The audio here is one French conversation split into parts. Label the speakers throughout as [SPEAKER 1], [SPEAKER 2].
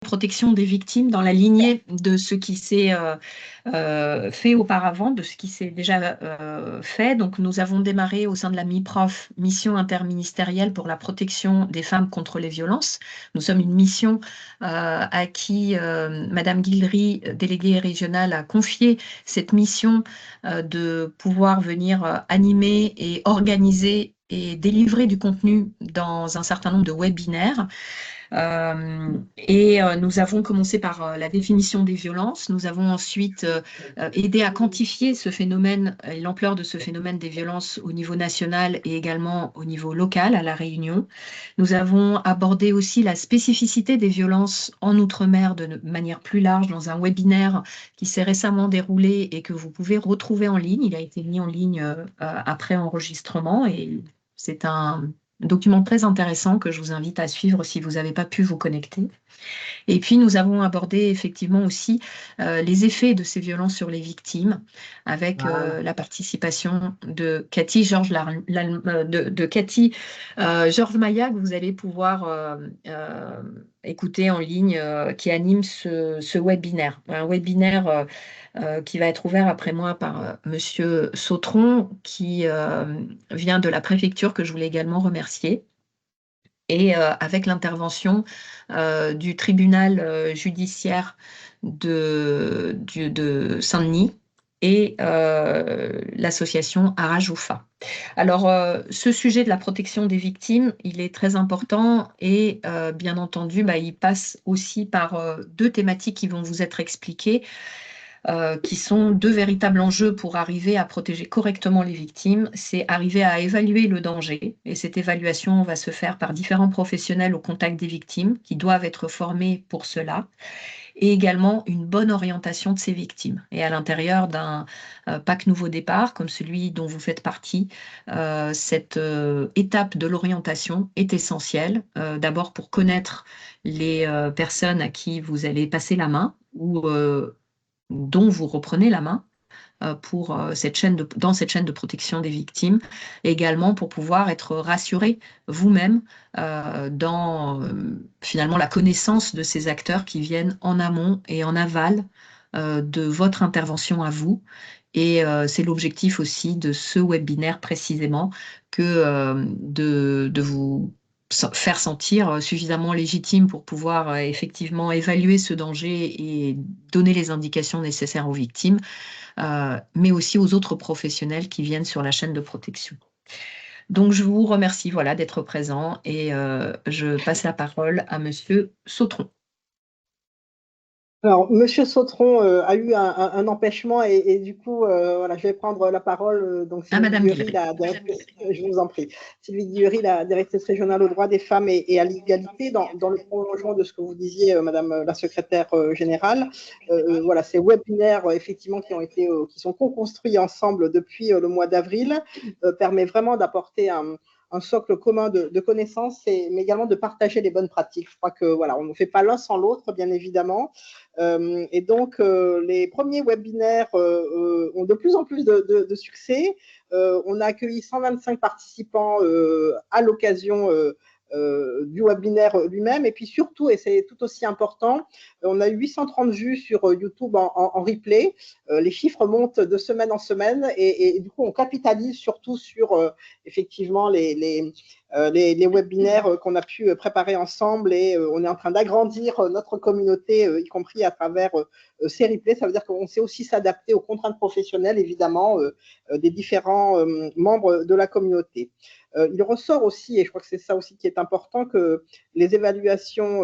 [SPEAKER 1] protection des victimes dans la lignée de ce qui s'est fait auparavant, de ce qui s'est déjà fait. Donc, nous avons démarré au sein de la MIPROF, mission interministérielle pour la protection des femmes contre les violences. Nous sommes une mission à qui Madame Guilry, déléguée régionale, a confié cette mission de pouvoir venir animer et organiser et délivrer du contenu dans un certain nombre de webinaires. Nous avons commencé par la définition des violences. Nous avons ensuite aidé à quantifier ce phénomène et l'ampleur de ce phénomène des violences au niveau national et également au niveau local à La Réunion. Nous avons abordé aussi la spécificité des violences en Outre-mer de manière plus large dans un webinaire qui s'est récemment déroulé et que vous pouvez retrouver en ligne. Il a été mis en ligne après enregistrement et c'est un document très intéressant que je vous invite à suivre si vous n'avez pas pu vous connecter. Et puis, nous avons abordé effectivement aussi les effets de ces violences sur les victimes avec la participation de Cathy Georges Maillat, que vous allez pouvoir écouter en ligne, qui anime ce webinaire. Un webinaire qui va être ouvert après moi par Monsieur Sautron, qui vient de la préfecture, que je voulais également remercier. Et avec l'intervention du tribunal judiciaire de Saint-Denis et l'association Arajoufa. Alors, ce sujet de la protection des victimes, il est très important et bien entendu, il passe aussi par deux thématiques qui vont vous être expliquées. Qui sont deux véritables enjeux pour arriver à protéger correctement les victimes. C'est arriver à évaluer le danger, et cette évaluation va se faire par différents professionnels au contact des victimes qui doivent être formés pour cela, et également une bonne orientation de ces victimes. Et à l'intérieur d'un PAC Nouveau Départ, comme celui dont vous faites partie, cette étape de l'orientation est essentielle, d'abord pour connaître les personnes à qui vous allez passer la main, ou dont vous reprenez la main pour dans cette chaîne de protection des victimes, et également pour pouvoir être rassuré vous-même dans finalement la connaissance de ces acteurs qui viennent en amont et en aval de votre intervention à vous. Et c'est l'objectif aussi de ce webinaire précisément, que de vous faire sentir suffisamment légitime pour pouvoir effectivement évaluer ce danger et donner les indications nécessaires aux victimes, mais aussi aux autres professionnels qui viennent sur la chaîne de protection. Donc, je vous remercie d'être présent et je passe la parole à Monsieur Sautron.
[SPEAKER 2] Alors, Monsieur Sautron a eu un empêchement et du coup, je vais prendre la parole. Donc,
[SPEAKER 1] Madame
[SPEAKER 2] Guilry,
[SPEAKER 1] Guilry.
[SPEAKER 2] je vous en prie. Sylvie Guilry, la directrice régionale aux droits des femmes et à l'égalité, dans le prolongement de ce que vous disiez, Madame la secrétaire générale. Ces webinaires, effectivement, qui sont co-construits ensemble depuis le mois d'avril, permet vraiment d'apporter un socle commun de connaissances, mais également de partager les bonnes pratiques. Je crois que on ne fait pas l'un sans l'autre, bien évidemment. Et donc, les premiers webinaires ont de plus en plus de succès. On a accueilli 125 participants à l'occasion du webinaire lui-même. Et puis surtout, et c'est tout aussi important, on a eu 830 vues sur YouTube en replay. Les chiffres montent de semaine en semaine et du coup, on capitalise surtout sur effectivement les webinaires qu'on a pu préparer ensemble et on est en train d'agrandir notre communauté, y compris à travers ces replays. Ça veut dire qu'on sait aussi s'adapter aux contraintes professionnelles, évidemment, des différents membres de la communauté. Il ressort aussi, et je crois que c'est ça aussi qui est important, que les évaluations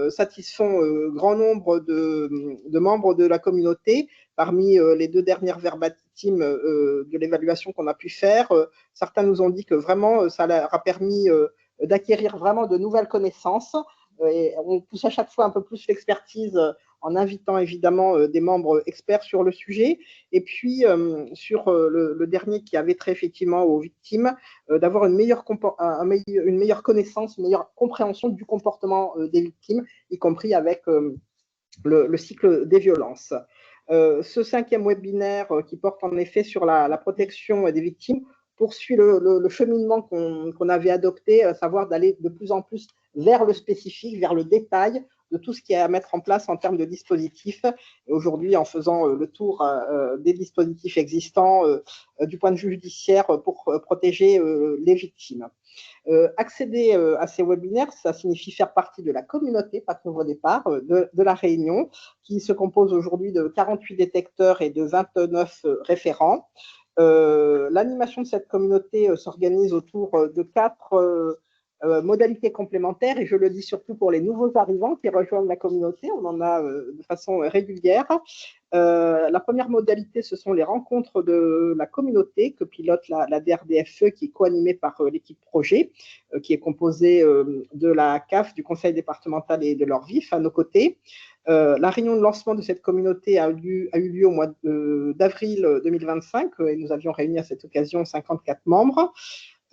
[SPEAKER 2] satisfont grand nombre de membres de la communauté. Parmi les deux dernières verbatims de l'évaluation qu'on a pu faire, certains nous ont dit que vraiment ça leur a permis d'acquérir vraiment de nouvelles connaissances. Et on pousse à chaque fois un peu plus l'expertise en invitant évidemment des membres experts sur le sujet. Et puis, sur le dernier qui avait trait effectivement aux victimes, d'avoir une meilleure connaissance, une meilleure compréhension du comportement des victimes, y compris avec le cycle des violences. Ce cinquième webinaire qui porte en effet sur la protection des victimes poursuit le cheminement qu'on avait adopté, à savoir d'aller de plus en plus vers le spécifique, vers le détail, de tout ce qui est à mettre en place en termes de dispositifs. Et aujourd'hui, en faisant le tour des dispositifs existants du point de vue judiciaire pour protéger les victimes. Accéder à ces webinaires, ça signifie faire partie de la communauté Pacte Nouveau Départ de La Réunion, qui se compose aujourd'hui de 48 détecteurs et de 29 référents. L'animation de cette communauté s'organise autour de 4 modalités complémentaires, et je le dis surtout pour les nouveaux arrivants qui rejoignent la communauté, on en a de façon régulière. La première modalité, ce sont les rencontres de la communauté que pilote la DRDFE, qui est co-animée par l'équipe projet, qui est composée de la CAF, du conseil départemental et de l'ORVIF à nos côtés. La réunion de lancement de cette communauté a eu lieu au mois d'avril 2025 et nous avions réuni à cette occasion 54 membres.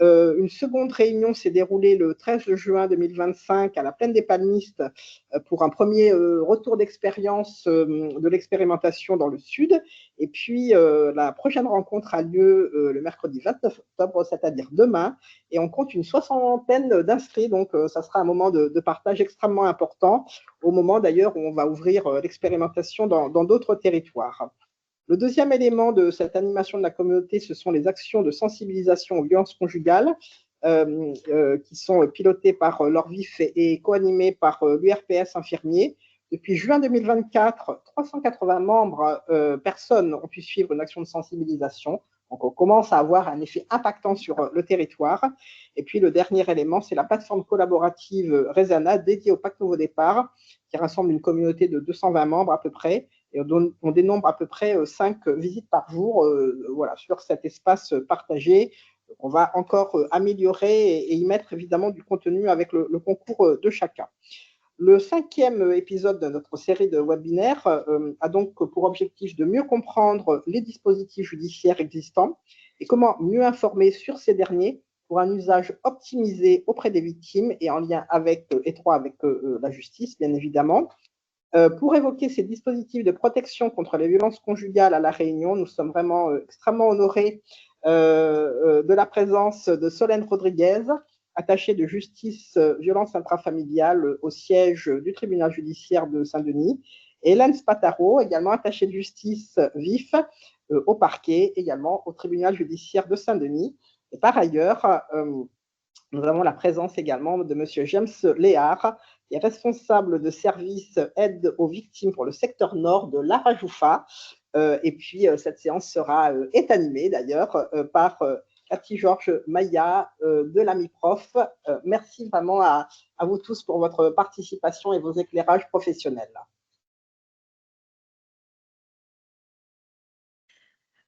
[SPEAKER 2] Une seconde réunion s'est déroulée le 13 juin 2025 à la Plaine des Palmistes pour un premier retour d'expérience de l'expérimentation dans le sud. Et puis, la prochaine rencontre a lieu le mercredi 29 octobre, c'est-à-dire demain. Et on compte une 60aine d'inscrits. Donc, ça sera un moment de partage extrêmement important, au moment d'ailleurs où on va ouvrir l'expérimentation dans d'autres territoires. Le deuxième élément de cette animation de la communauté, ce sont les actions de sensibilisation aux violences conjugales qui sont pilotées par l'ORVIF et co-animées par l'URPS infirmier. Depuis juin 2024, 380 membres, personnes ont pu suivre une action de sensibilisation. Donc, on commence à avoir un effet impactant sur le territoire. Et puis, le dernier élément, c'est la plateforme collaborative Resana dédiée au Pacte Nouveau Départ, qui rassemble une communauté de 220 membres à peu près. Et on dénombre à peu près 5 visites par jour voilà, sur cet espace partagé. On va encore améliorer et y mettre évidemment du contenu avec le concours de chacun. Le 5e épisode de notre série de webinaires a donc pour objectif de mieux comprendre les dispositifs judiciaires existants et comment mieux informer sur ces derniers pour un usage optimisé auprès des victimes et en lien étroit avec la justice, bien évidemment. Pour évoquer ces dispositifs de protection contre les violences conjugales à La Réunion, nous sommes vraiment extrêmement honorés de la présence de Solène Rodriguez, attachée de justice violence intrafamiliale au siège du tribunal judiciaire de Saint-Denis, et Hélène Spataro, également attachée de justice vif au parquet, également au tribunal judiciaire de Saint-Denis. Et par ailleurs, nous avons la présence également de M. James Léard, qui est responsable de service aide aux victimes pour le secteur nord de l'Arajoufa. Et puis, cette séance sera est animée d'ailleurs par Cathy Georges Maya de l'AMIPROF. Merci vraiment à vous tous pour votre participation et vos éclairages professionnels.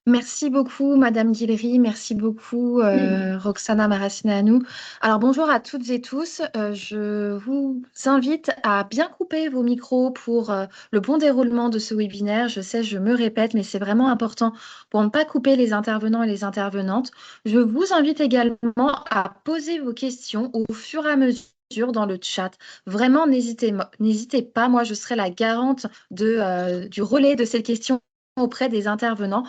[SPEAKER 1] Merci beaucoup, Madame Guilhery. Merci beaucoup, Roxana Maracineanu. Alors, bonjour à toutes et tous. Je vous invite à bien couper vos micros pour le bon déroulement de ce webinaire. Je sais, je me répète, mais c'est vraiment important pour ne pas couper les intervenants et les intervenantes. Je vous invite également à poser vos questions au fur et à mesure dans le chat. Vraiment, n'hésitez pas. Moi, je serai la garante du relais de ces questions auprès des intervenants,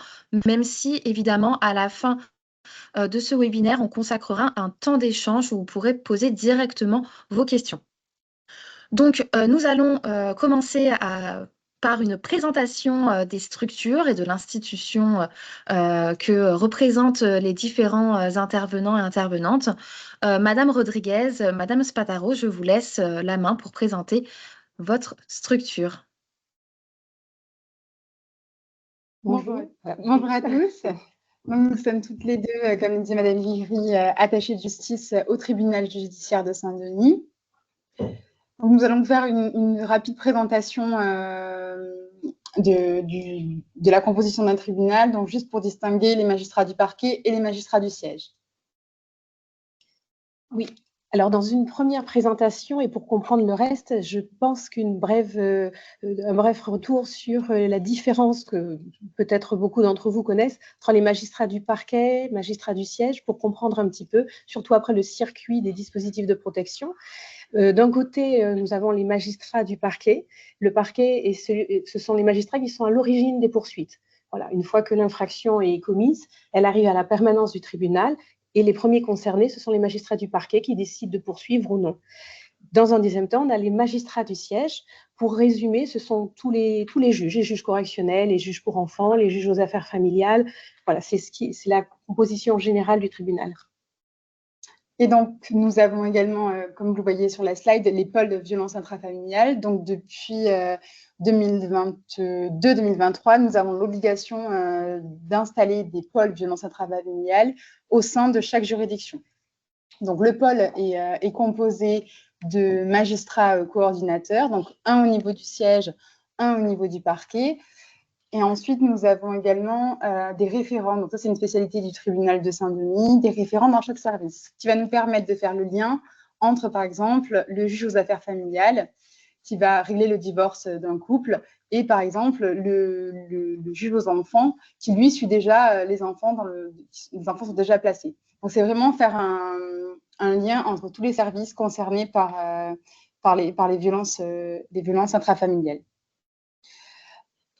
[SPEAKER 1] même si, évidemment, à la fin de ce webinaire, on consacrera un temps d'échange où vous pourrez poser directement vos questions. Donc, nous allons commencer par une présentation des structures et de l'institution que représentent les différents intervenants et intervenantes. Madame Rodriguez, Madame Spataro, je vous laisse la main pour présenter votre structure.
[SPEAKER 3] Bonjour à tous. Nous sommes toutes les deux, comme dit Madame Guilhery, attachées de justice au tribunal judiciaire de Saint-Denis. Nous allons faire une rapide présentation de la composition d'un tribunal, donc juste pour distinguer les magistrats du parquet et les magistrats du siège.
[SPEAKER 4] Oui. Alors, dans une première présentation, et pour comprendre le reste, je pense un bref retour sur la différence que peut-être beaucoup d'entre vous connaissent entre les magistrats du parquet, magistrats du siège, pour comprendre un petit peu, surtout après le circuit des dispositifs de protection. D'un côté, nous avons les magistrats du parquet. Le parquet, ce sont les magistrats qui sont à l'origine des poursuites. Voilà, une fois que l'infraction est commise, elle arrive à la permanence du tribunal. Et les premiers concernés, ce sont les magistrats du parquet qui décident de poursuivre ou non. Dans un deuxième temps, on a les magistrats du siège. Pour résumer, ce sont tous les juges, les juges correctionnels, les juges pour enfants, les juges aux affaires familiales. Voilà, c'est la composition générale du tribunal.
[SPEAKER 3] Et donc, nous avons également, comme vous le voyez sur la slide, les pôles de violence intrafamiliale. Donc, depuis 2022-2023, nous avons l'obligation d'installer des pôles de violence intrafamiliale au sein de chaque juridiction. Donc, le pôle est composé de magistrats coordinateurs, donc un au niveau du siège, un au niveau du parquet. Et ensuite, nous avons également des référents. Donc ça, c'est une spécialité du tribunal de Saint-Denis, des référents dans chaque service, qui va nous permettre de faire le lien entre, par exemple, le juge aux affaires familiales, qui va régler le divorce d'un couple, et par exemple, le juge aux enfants, qui lui suit déjà les enfants, les enfants sont déjà placés. Donc c'est vraiment faire un lien entre tous les services concernés par les violences intrafamiliales.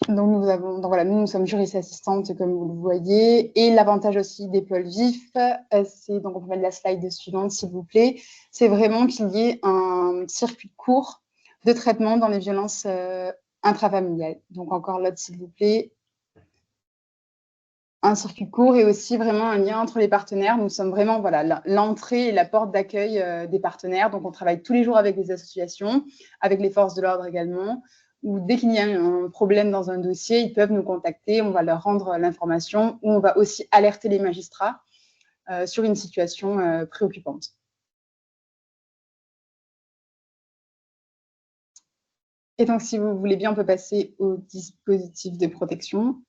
[SPEAKER 3] Donc, voilà, nous sommes juristes assistantes, comme vous le voyez. Et l'avantage aussi des pôles vifs, c'est, donc on peut mettre la slide suivante, s'il vous plaît, c'est vraiment qu'il y ait un circuit court de traitement dans les violences intrafamiliales. Donc, encore l'autre, s'il vous plaît. Un circuit court et aussi vraiment un lien entre les partenaires. Nous sommes vraiment l'entrée et la porte d'accueil des partenaires. Donc, on travaille tous les jours avec les associations, avec les forces de l'ordre également, où dès qu'il y a un problème dans un dossier, ils peuvent nous contacter, on va leur rendre l'information, ou on va aussi alerter les magistrats sur une situation préoccupante. Et donc, si vous voulez bien, on peut passer au dispositif de protection.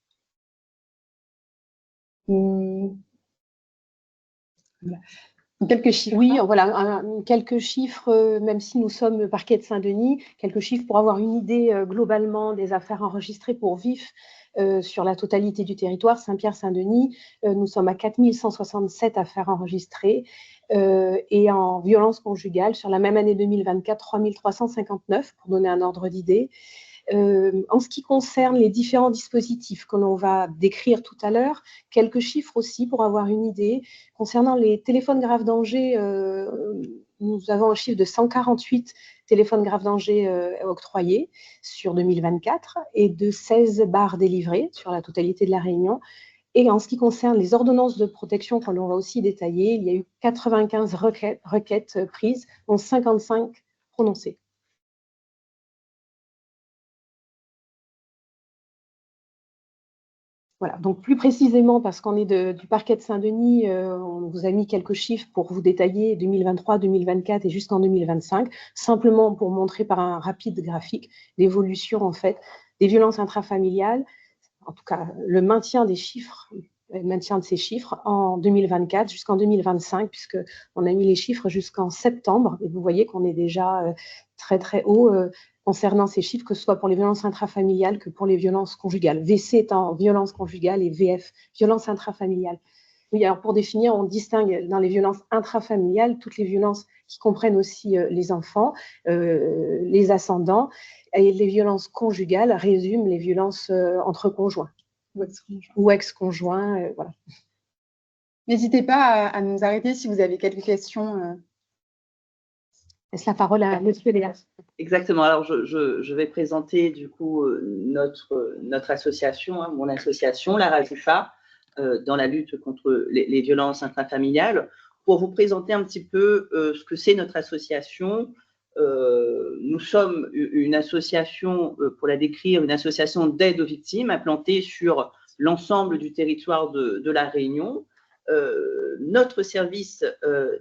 [SPEAKER 3] Voilà. Quelques chiffres.
[SPEAKER 4] Oui, voilà, quelques chiffres, même si nous sommes parquet de Saint-Denis, quelques chiffres pour avoir une idée globalement des affaires enregistrées pour VIF sur la totalité du territoire. Saint-Pierre-Saint-Denis, nous sommes à 4167 affaires enregistrées et en violence conjugale, sur la même année 2024, 3359, pour donner un ordre d'idée. En ce qui concerne les différents dispositifs que l'on va décrire tout à l'heure, quelques chiffres aussi pour avoir une idée. Concernant les téléphones graves danger, nous avons un chiffre de 148 téléphones graves danger octroyés sur 2024 et de 16 barres délivrées sur la totalité de la Réunion. Et en ce qui concerne les ordonnances de protection, que l'on va aussi détailler, il y a eu 95 requêtes prises, dont 55 prononcées. Voilà, donc plus précisément, parce qu'on est du parquet de Saint-Denis, on vous a mis quelques chiffres pour vous détailler 2023, 2024 et jusqu'en 2025, simplement pour montrer par un rapide graphique l'évolution en fait des violences intrafamiliales, en tout cas le maintien des chiffres, le maintien de ces chiffres en 2024 jusqu'en 2025, puisqu'on a mis les chiffres jusqu'en septembre, et vous voyez qu'on est déjà très très haut concernant ces chiffres, que ce soit pour les violences intrafamiliales que pour les violences conjugales. VC étant violence conjugale et VF, violence intrafamiliale. Oui, alors pour définir, on distingue dans les violences intrafamiliales toutes les violences qui comprennent aussi les enfants, les ascendants, et les violences conjugales résument les violences entre conjoints ou ex-conjoints. Voilà.
[SPEAKER 3] N'hésitez pas à nous arrêter si vous avez quelques questions.
[SPEAKER 4] Laisse la parole à monsieur Léa.
[SPEAKER 5] Exactement. Alors, je vais présenter du coup notre association, mon association, la RAJUFA, dans la lutte contre les violences intrafamiliales. Pour vous présenter un petit peu ce que c'est notre association, nous sommes une association, pour la décrire, une association d'aide aux victimes implantée sur l'ensemble du territoire de la Réunion. Notre service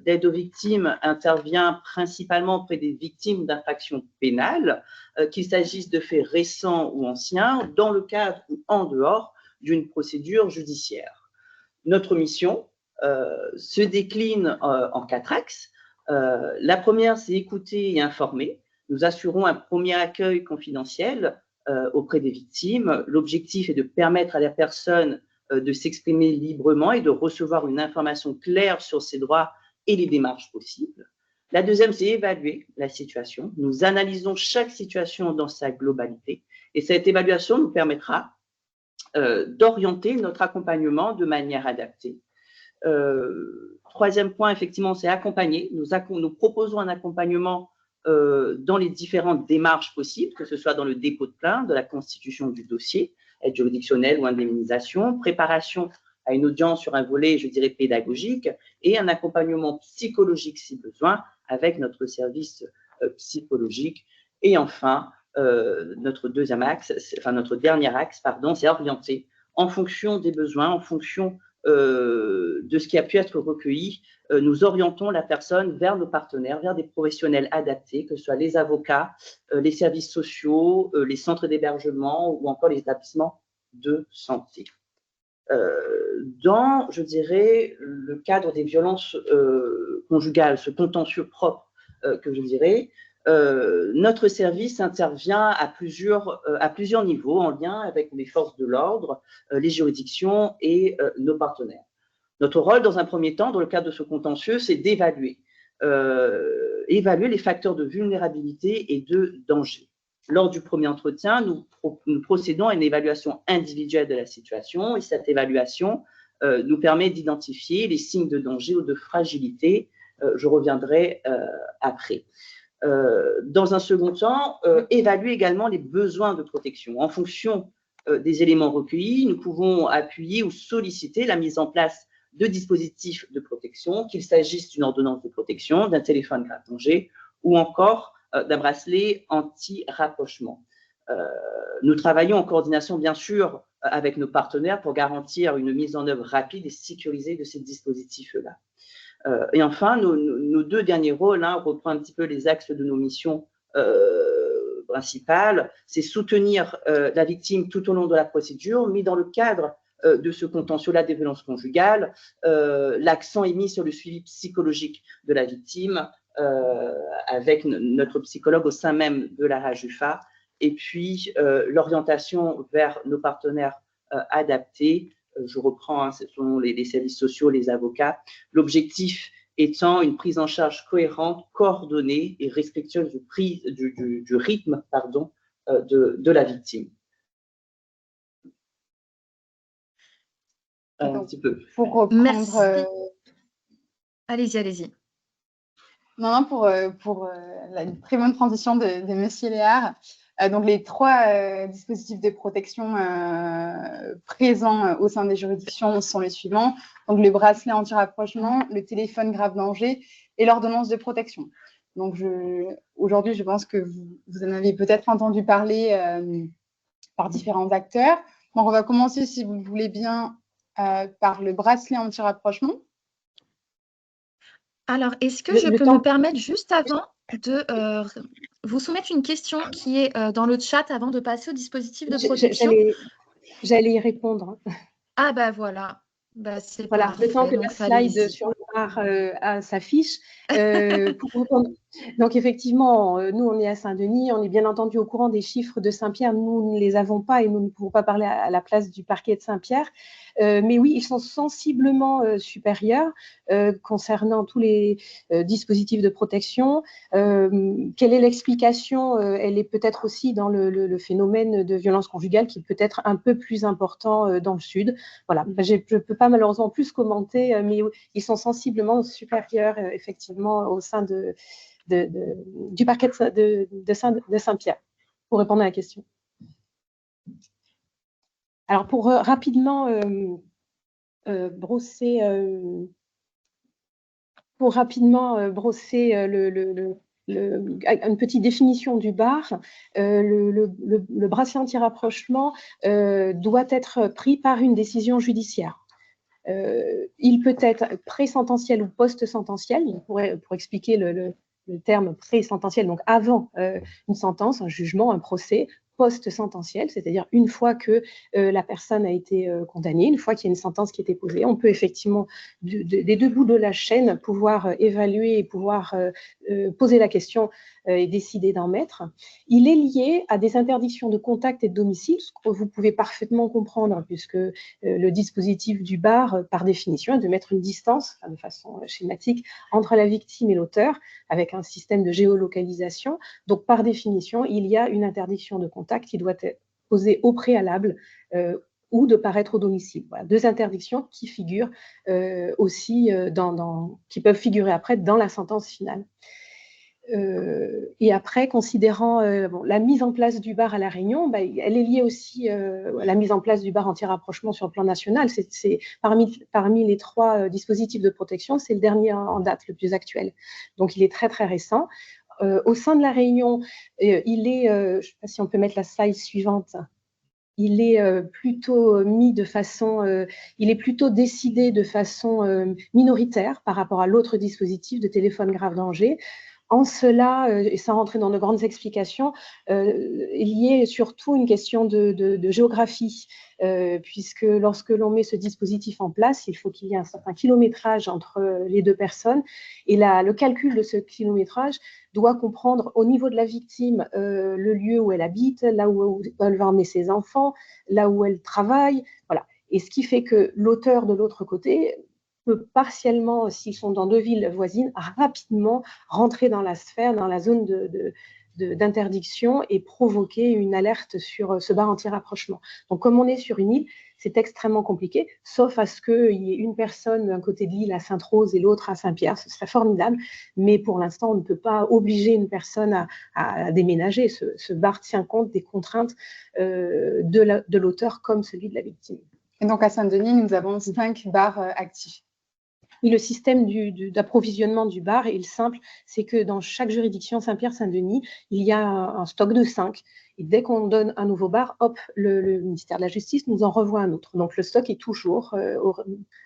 [SPEAKER 5] d'aide aux victimes intervient principalement auprès des victimes d'infractions pénales, qu'il s'agisse de faits récents ou anciens, dans le cadre ou en dehors d'une procédure judiciaire. Notre mission se décline en 4 axes. La première, c'est écouter et informer. Nous assurons un premier accueil confidentiel auprès des victimes. L'objectif est de permettre à la personne de s'exprimer librement et de recevoir une information claire sur ses droits et les démarches possibles. La deuxième, c'est évaluer la situation. Nous analysons chaque situation dans sa globalité et cette évaluation nous permettra d'orienter notre accompagnement de manière adaptée. Troisième point, effectivement, c'est accompagner. Nous proposons un accompagnement dans les différentes démarches possibles, que ce soit dans le dépôt de plainte, de la constitution du dossier, aide juridictionnelle ou indemnisation, préparation à une audience sur un volet, je dirais, pédagogique, et un accompagnement psychologique si besoin, avec notre service psychologique. Et enfin, notre dernier axe, c'est orienter en fonction des besoins, en fonction de ce qui a pu être recueilli, nous orientons la personne vers nos partenaires, vers des professionnels adaptés, que ce soit les avocats, les services sociaux, les centres d'hébergement ou encore les établissements de santé. Dans, je dirais, le cadre des violences conjugales, ce contentieux propre que je dirais, notre service intervient à plusieurs niveaux en lien avec les forces de l'ordre, les juridictions et nos partenaires. Notre rôle, dans un premier temps, dans le cadre de ce contentieux, c'est d'évaluer les facteurs de vulnérabilité et de danger. Lors du premier entretien, nous procédons à une évaluation individuelle de la situation et cette évaluation nous permet d'identifier les signes de danger ou de fragilité. Je reviendrai après. Dans un second temps, évaluer également les besoins de protection. En fonction des éléments recueillis, nous pouvons appuyer ou solliciter la mise en place de dispositifs de protection, qu'il s'agisse d'une ordonnance de protection, d'un téléphone grave danger ou encore d'un bracelet anti-rapprochement. Nous travaillons en coordination, bien sûr, avec nos partenaires pour garantir une mise en œuvre rapide et sécurisée de ces dispositifs-là. Et enfin, nos deux derniers rôles, reprend un petit peu les axes de nos missions principales, c'est soutenir la victime tout au long de la procédure, mais dans le cadre de ce contentieux-là des violences conjugales, l'accent est mis sur le suivi psychologique de la victime avec notre psychologue au sein même de la RAJUFA, et puis l'orientation vers nos partenaires adaptés. Je reprends, ce sont les services sociaux, les avocats. L'objectif étant une prise en charge cohérente, coordonnée et respectueuse du rythme de la victime. Un petit peu.
[SPEAKER 3] Pour reprendre.
[SPEAKER 1] Allez-y, allez-y.
[SPEAKER 3] Non, pour une très bonne transition de M. Léard. Donc, les trois dispositifs de protection présents au sein des juridictions sont les suivants. Donc, le bracelet anti-rapprochement, le téléphone grave danger et l'ordonnance de protection. Donc, aujourd'hui, je pense que vous en avez peut-être entendu parler par différents acteurs. Donc, on va commencer, si vous le voulez bien, par le bracelet anti-rapprochement.
[SPEAKER 1] Alors, est-ce que je peux me permettre juste avant de vous soumettre une question qui est dans le chat avant de passer au dispositif de protection?
[SPEAKER 4] J'allais y répondre.
[SPEAKER 1] Ah bah voilà, c'est
[SPEAKER 4] voilà,
[SPEAKER 1] parfait.
[SPEAKER 4] le temps que
[SPEAKER 1] donc,
[SPEAKER 4] la slide sur le bar s'affiche. Donc effectivement, nous on est à Saint-Denis, on est bien entendu au courant des chiffres de Saint-Pierre, nous ne les avons pas et nous ne pouvons pas parler à la place du parquet de Saint-Pierre. Mais oui, ils sont sensiblement supérieurs concernant tous les dispositifs de protection. Quelle est l'explication? Elle est peut-être aussi dans le phénomène de violence conjugale qui est peut-être un peu plus important dans le sud. Voilà, je ne peux pas malheureusement plus commenter, mais ils sont sensiblement supérieurs effectivement au sein du parquet de Saint-Pierre, pour répondre à la question. Alors, pour rapidement brosser une petite définition du bar, le bracelet anti-rapprochement doit être pris par une décision judiciaire. Il peut être pré-sententiel ou post-sententiel. Pour expliquer le terme pré-sententiel, donc avant une sentence, un jugement, un procès, post-sententiel, c'est-à-dire une fois que la personne a été condamnée, une fois qu'il y a une sentence qui a été posée, on peut effectivement, des deux bouts de la chaîne, pouvoir évaluer et pouvoir poser la question et décider d'en mettre. Il est lié à des interdictions de contact et de domicile, ce que vous pouvez parfaitement comprendre, puisque le dispositif du bar, par définition, est de mettre une distance, de façon schématique, entre la victime et l'auteur, avec un système de géolocalisation. Donc, par définition, il y a une interdiction de contact qui doit être posée au préalable ou de paraître au domicile. Voilà, deux interdictions qui figurent aussi qui peuvent figurer après dans la sentence finale. Et après, considérant la mise en place du bar à La Réunion, elle est liée aussi à la mise en place du bar anti-rapprochement sur le plan national. C'est parmi les 3 dispositifs de protection, c'est le dernier en date, le plus actuel. Donc, il est très, très récent. Au sein de La Réunion, il est, je ne sais pas si on peut mettre la slide suivante, il est plutôt mis de façon, il est plutôt décidé de façon minoritaire par rapport à l'autre dispositif de téléphone grave danger. En cela, et sans rentrer dans de grandes explications, il y a surtout une question de géographie, puisque lorsque l'on met ce dispositif en place, il faut qu'il y ait un certain kilométrage entre les 2 personnes, et le calcul de ce kilométrage doit comprendre au niveau de la victime le lieu où elle habite, là où elle va emmener ses enfants, là où elle travaille, voilà. Et ce qui fait que l'auteur de l'autre côté peut partiellement, s'ils sont dans 2 villes voisines, rapidement rentrer dans la sphère, dans la zone d'interdiction et provoquer une alerte sur ce bar anti-rapprochement. Donc, comme on est sur une île, c'est extrêmement compliqué, sauf à ce qu'il y ait une personne d'un côté de l'île à Sainte-Rose et l'autre à Saint-Pierre, ce serait formidable, mais pour l'instant, on ne peut pas obliger une personne à déménager. Ce bar tient compte des contraintes de l'auteur comme celui de la victime.
[SPEAKER 3] Et donc, à Saint-Denis, nous avons 5 bars actifs.
[SPEAKER 4] Oui, le système d'approvisionnement du bar est simple, c'est que dans chaque juridiction Saint-Pierre-Saint-Denis, il y a un stock de 5. Et dès qu'on donne un nouveau bar, hop, le ministère de la Justice nous en renvoie un autre. Donc le stock est toujours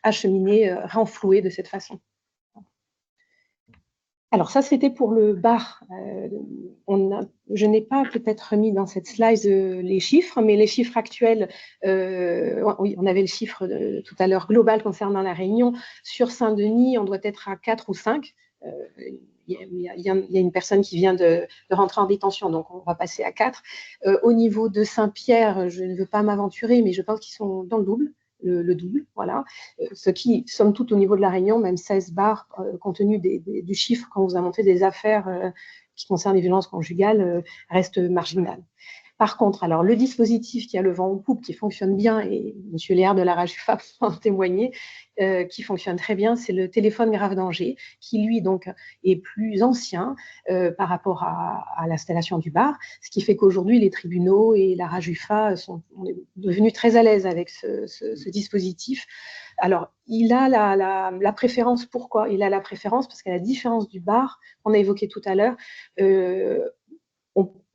[SPEAKER 4] acheminé, renfloué de cette façon. Alors ça, c'était pour le bar. Je n'ai pas peut-être mis dans cette slide les chiffres, mais les chiffres actuels, oui, on avait le chiffre tout à l'heure global concernant La Réunion. Sur Saint-Denis, on doit être à 4 ou 5. Il y a une personne qui vient de rentrer en détention, donc on va passer à 4. Au niveau de Saint-Pierre, je ne veux pas m'aventurer, mais je pense qu'ils sont dans le double. Le double, voilà. Ce qui, somme toute, au niveau de La Réunion, même 16 bars, compte tenu du chiffre, quand vous avez monté des affaires qui concernent les violences conjugales, reste marginal. Par contre, alors, le dispositif qui a le vent en poupe, qui fonctionne bien, et M. Léard de la RAJUFA peut en témoigner, qui fonctionne très bien, c'est le téléphone grave danger, qui lui donc est plus ancien par rapport à l'installation du bar, ce qui fait qu'aujourd'hui les tribunaux et la RAJUFA sont devenus très à l'aise avec ce dispositif. Alors, il a la préférence. Pourquoi? Il a la préférence parce qu'à la différence du bar, qu'on a évoqué tout à l'heure,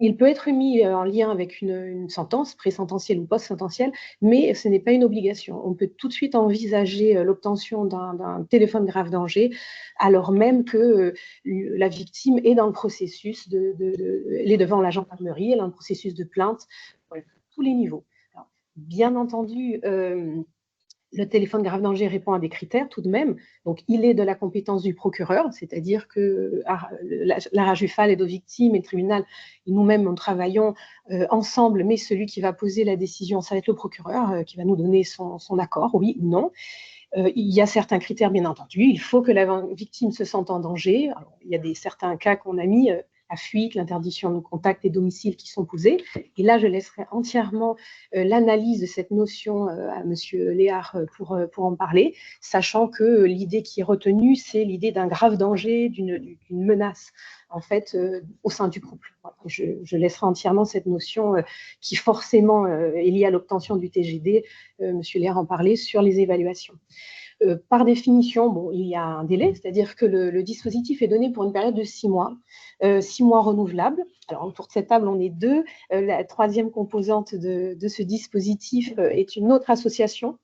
[SPEAKER 4] il peut être mis en lien avec une sentence, pré-sententielle ou post-sententielle, mais ce n'est pas une obligation. On peut tout de suite envisager l'obtention d'un téléphone grave danger, alors même que la victime est dans le processus, elle est devant la gendarmerie, elle est dans le processus de plainte, voilà, tous les niveaux. Alors, bien entendu, le téléphone grave danger répond à des critères tout de même. Donc, il est de la compétence du procureur, c'est-à-dire que la RAJUFA, l'aide aux victimes et le tribunal, et nous-mêmes, nous travaillons ensemble, mais celui qui va poser la décision, ça va être le procureur qui va nous donner son accord, oui ou non. Il y a certains critères, bien entendu. Il faut que la victime se sente en danger. Alors, il y a certains cas qu'on a mis, la fuite, l'interdiction de contact et domicile qui sont posés. Et là, je laisserai entièrement l'analyse de cette notion à M. Léard pour en parler, sachant que l'idée qui est retenue, c'est l'idée d'un grave danger, d'une menace, en fait, au sein du couple. Voilà. Je laisserai entièrement cette notion qui forcément est liée à l'obtention du TGD, M. Léard en parlait, sur les évaluations. Par définition, bon, il y a un délai, c'est-à-dire que le dispositif est donné pour une période de 6 mois, 6 mois renouvelables. Alors, autour de cette table, on est 2. La troisième composante de ce dispositif est une autre association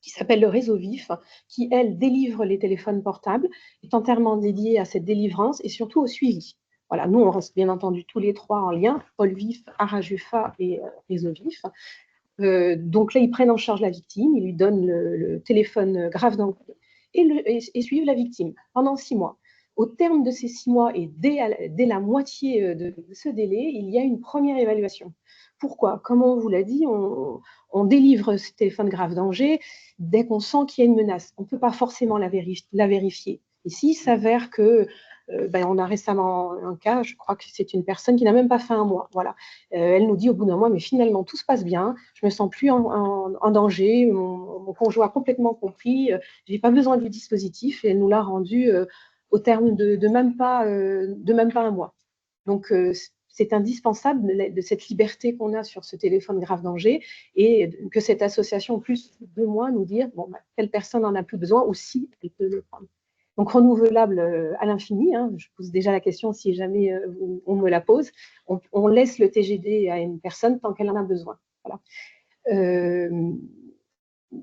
[SPEAKER 4] qui s'appelle le Réseau Vif, qui, elle, délivre les téléphones portables, est entièrement dédiée à cette délivrance et surtout au suivi. Voilà, nous, on reste bien entendu tous les 3 en lien, Pôle Vif, RAJUFA et Réseau Vif. Donc là, ils prennent en charge la victime, ils lui donnent le téléphone grave danger et suivent la victime pendant 6 mois. Au terme de ces 6 mois et dès la moitié de ce délai, il y a une première évaluation. Pourquoi? Comme on vous l'a dit, on délivre ce téléphone grave danger dès qu'on sent qu'il y a une menace. On ne peut pas forcément la vérifier. Et s'il s'avère que on a récemment un cas, je crois que c'est une personne qui n'a même pas fait 1 mois. Voilà. Elle nous dit au bout d'1 mois, mais finalement tout se passe bien, je me sens plus en danger, mon conjoint a complètement compris, je n'ai pas besoin du dispositif, et elle nous l'a rendu au terme de même pas un mois. Donc, c'est indispensable de cette liberté qu'on a sur ce téléphone grave danger et que cette association, plus de moi, nous dire bon, telle personne n'en a plus besoin ou si elle peut le prendre. Donc, renouvelable à l'infini. Hein, je pose déjà la question si jamais on me la pose. On laisse le TGD à une personne tant qu'elle en a besoin. Voilà.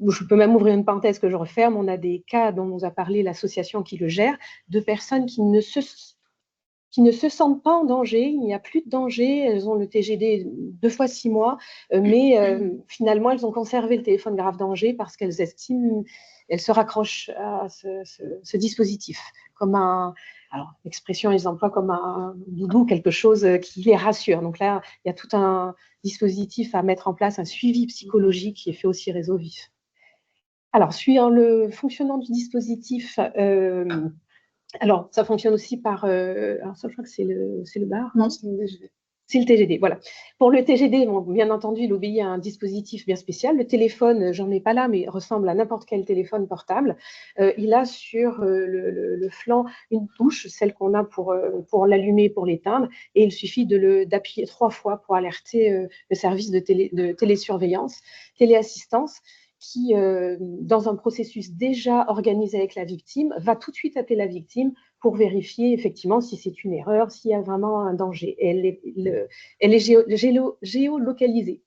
[SPEAKER 4] Je peux même ouvrir une parenthèse que je referme. On a des cas dont nous a parlé l'association qui le gère, de personnes qui ne se sentent pas en danger, il n'y a plus de danger, elles ont le TGD 2 fois 6 mois, mais finalement, elles ont conservé le téléphone grave danger parce qu'elles estiment, elles se raccrochent à ce dispositif, comme alors l'expression, ils emploient comme un doudou, quelque chose qui les rassure. Donc là, il y a tout un dispositif à mettre en place, un suivi psychologique qui est fait aussi réseau vif. Alors, suivant le fonctionnement du dispositif, alors, ça fonctionne aussi par… alors, ça, je crois que c'est le bar.
[SPEAKER 3] Non, c'est le TGD.
[SPEAKER 4] C'est le TGD, voilà. Pour le TGD, bon, bien entendu, il obéit à un dispositif bien spécial. Le téléphone, j'en ai pas là, mais ressemble à n'importe quel téléphone portable. Il a sur le flanc une touche, celle qu'on a pour l'allumer, pour l'éteindre, et il suffit d'appuyer 3 fois pour alerter le service de télésurveillance, téléassistance, qui, dans un processus déjà organisé avec la victime, va tout de suite appeler la victime pour vérifier effectivement si c'est une erreur, s'il y a vraiment un danger. Et elle est géolocalisée.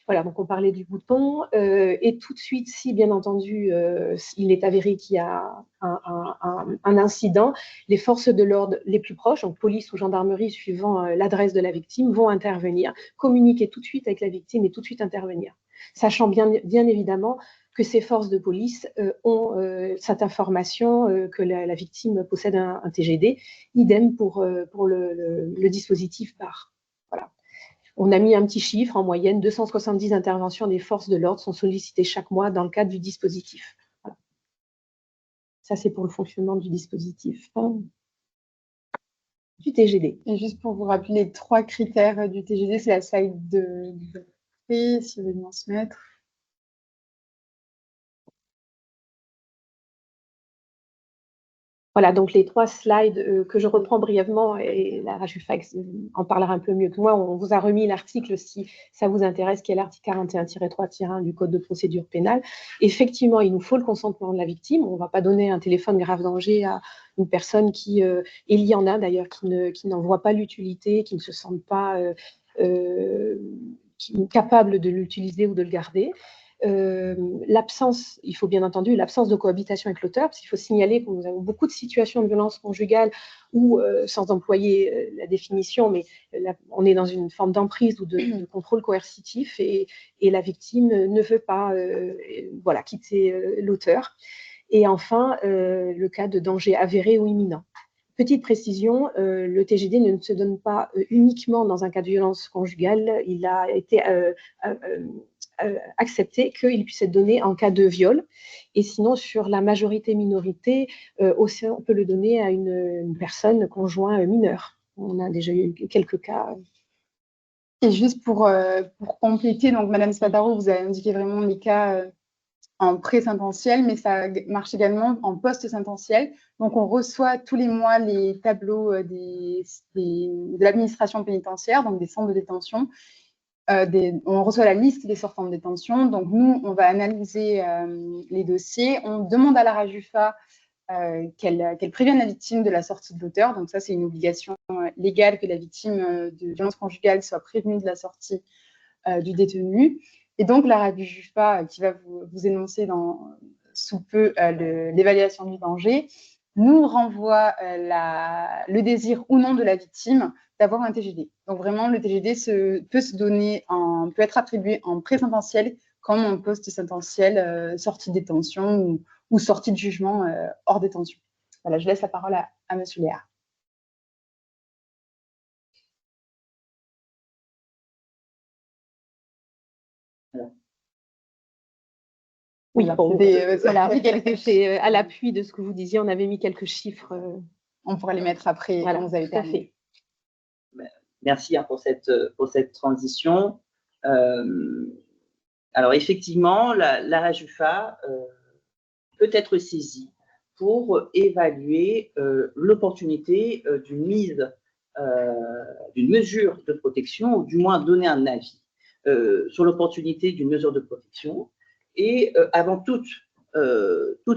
[SPEAKER 4] Voilà, donc on parlait du bouton, et tout de suite, si bien entendu, il est avéré qu'il y a un incident, les forces de l'ordre les plus proches, donc police ou gendarmerie, suivant l'adresse de la victime, vont intervenir, communiquer tout de suite avec la victime et tout de suite intervenir. Sachant bien évidemment que ces forces de police ont cette information que la victime possède un TGD, idem pour le dispositif BAR. Voilà. On a mis un petit chiffre, en moyenne, 270 interventions des forces de l'ordre sont sollicitées chaque mois dans le cadre du dispositif. Voilà. Ça, c'est pour le fonctionnement du dispositif. Du TGD.
[SPEAKER 3] Et juste pour vous rappeler les 3 critères du TGD, c'est la slide de si vous voulez m'en se mettre.
[SPEAKER 4] Voilà, donc les 3 slides que je reprends brièvement, et la Rajufa en parlera un peu mieux que moi. On vous a remis l'article, si ça vous intéresse, qui est l'article 41-3-1 du Code de procédure pénale. Effectivement, il nous faut le consentement de la victime. On ne va pas donner un téléphone grave danger à une personne qui, et il y en a d'ailleurs, qui n'en voit pas l'utilité, qui ne se sentent pas capables de l'utiliser ou de le garder. L'absence, il faut bien entendu, l'absence de cohabitation avec l'auteur, parce qu'il faut signaler que nous avons beaucoup de situations de violence conjugale où, sans employer la définition, mais on est dans une forme d'emprise ou de contrôle coercitif et la victime ne veut pas voilà, quitter l'auteur. Et enfin, le cas de danger avéré ou imminent. Petite précision, le TGD ne se donne pas uniquement dans un cas de violence conjugale, il a été accepter qu'il puisse être donné en cas de viol. Et sinon, sur la majorité-minorité, aussi, on peut le donner à une personne conjoint mineure. On a déjà eu quelques cas.
[SPEAKER 3] Et juste pour compléter, donc Madame Spataro, vous avez indiqué vraiment les cas en pré-sententiel, mais ça marche également en post-sententiel. Donc, on reçoit tous les mois les tableaux de l'administration pénitentiaire, donc des centres de détention. On reçoit la liste des sortants de détention. Donc, nous, on va analyser les dossiers. On demande à la RAJUFA qu'elle prévienne la victime de la sortie de l'auteur. Donc, ça, c'est une obligation légale que la victime de violence conjugale soit prévenue de la sortie du détenu. Et donc, la RAJUFA, qui va vous énoncer sous peu l'évaluation du danger, nous renvoie le désir ou non de la victime d'avoir un TGD. Donc vraiment, le TGD peut être attribué en pré-sententiel comme en post-sententiel, sortie de détention ou sortie de jugement hors détention. Voilà, je laisse la parole à Monsieur Léard.
[SPEAKER 4] Oui, bon, voilà, c'est à l'appui de ce que vous disiez, on avait mis quelques chiffres.
[SPEAKER 3] On pourra les mettre après
[SPEAKER 4] voilà,
[SPEAKER 3] quand vous avez terminé.
[SPEAKER 5] Merci pour cette transition. Alors effectivement, la RAJUFA peut être saisie pour évaluer l'opportunité d'une mesure de protection, ou du moins donner un avis sur l'opportunité d'une mesure de protection. Et avant tout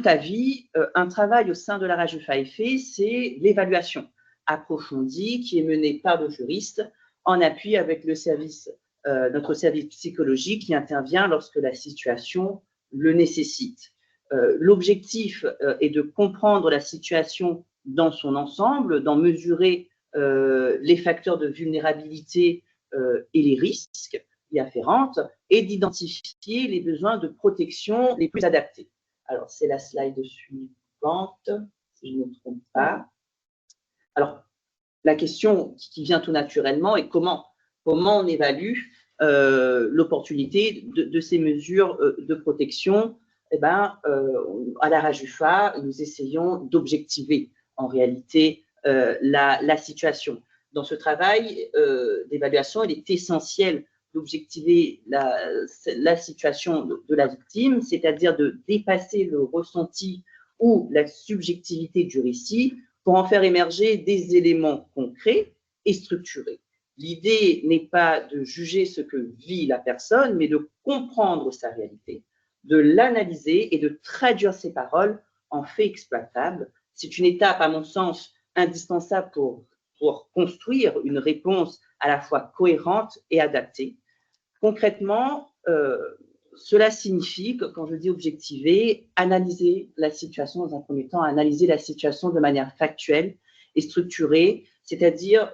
[SPEAKER 5] avis, un travail au sein de la RAJUFA est fait, c'est l'évaluation approfondie qui est menée par le juriste en appui avec le service, notre service psychologique qui intervient lorsque la situation le nécessite. L'objectif est de comprendre la situation dans son ensemble, d'en mesurer les facteurs de vulnérabilité et les risques y afférentes, et d'identifier les besoins de protection les plus adaptés. Alors, c'est la slide suivante, si je ne me trompe pas. Alors, la question qui vient tout naturellement est comment on évalue l'opportunité de ces mesures de protection. Eh ben, à la RAJUFA, nous essayons d'objectiver en réalité la situation. Dans ce travail d'évaluation, il est essentiel d'objectiver la situation de la victime, c'est-à-dire de dépasser le ressenti ou la subjectivité du récit pour en faire émerger des éléments concrets et structurés. L'idée n'est pas de juger ce que vit la personne, mais de comprendre sa réalité, de l'analyser et de traduire ses paroles en faits exploitables. C'est une étape, à mon sens, indispensable pour construire une réponse à la fois cohérente et adaptée. Concrètement, cela signifie que, quand je dis objectiver, analyser la situation dans un premier temps, analyser la situation de manière factuelle et structurée, c'est-à-dire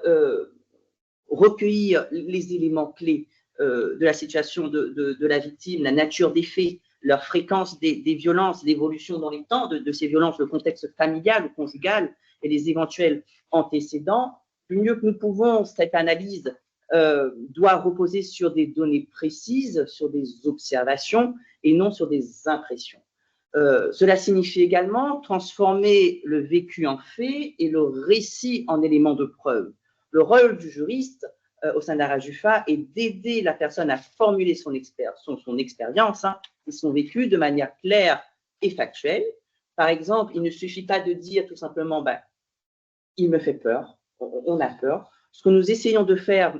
[SPEAKER 5] recueillir les éléments clés de la situation de la victime, la nature des faits, leur fréquence des violences, l'évolution dans les temps de ces violences, le contexte familial ou conjugal et les éventuels antécédents. Du mieux que nous pouvons, cette analyse doit reposer sur des données précises, sur des observations et non sur des impressions. Cela signifie également transformer le vécu en fait et le récit en élément de preuve. Le rôle du juriste au sein de la RAJUFA est d'aider la personne à formuler son expérience et son vécu de manière claire et factuelle. Par exemple, il ne suffit pas de dire tout simplement « il me fait peur », on a peur. Ce que nous essayons de faire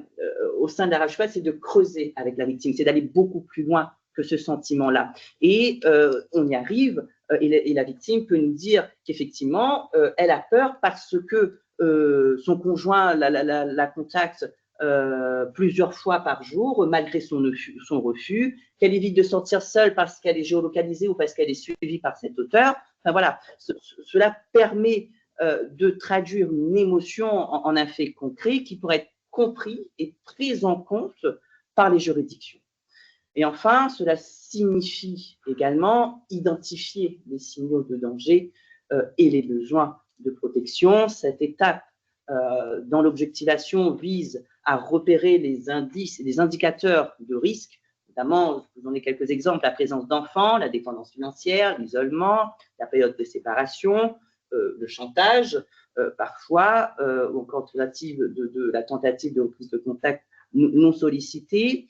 [SPEAKER 5] au sein de la RAJUFA, c'est de creuser avec la victime, c'est d'aller beaucoup plus loin que ce sentiment-là. Et on y arrive, et la victime peut nous dire qu'effectivement, elle a peur parce que son conjoint la contacte plusieurs fois par jour, malgré son refus, qu'elle évite de sortir seule parce qu'elle est géolocalisée ou parce qu'elle est suivie par cet auteur. Enfin voilà, cela permet de traduire une émotion en un fait concret qui pourrait être compris et pris en compte par les juridictions. Et enfin, cela signifie également identifier les signaux de danger et les besoins de protection. Cette étape dans l'objectivation vise à repérer les indices et les indicateurs de risque, notamment, je vous donne quelques exemples, la présence d'enfants, la dépendance financière, l'isolement, la période de séparation, le chantage, parfois, ou encore la tentative de reprise de contact non sollicitée.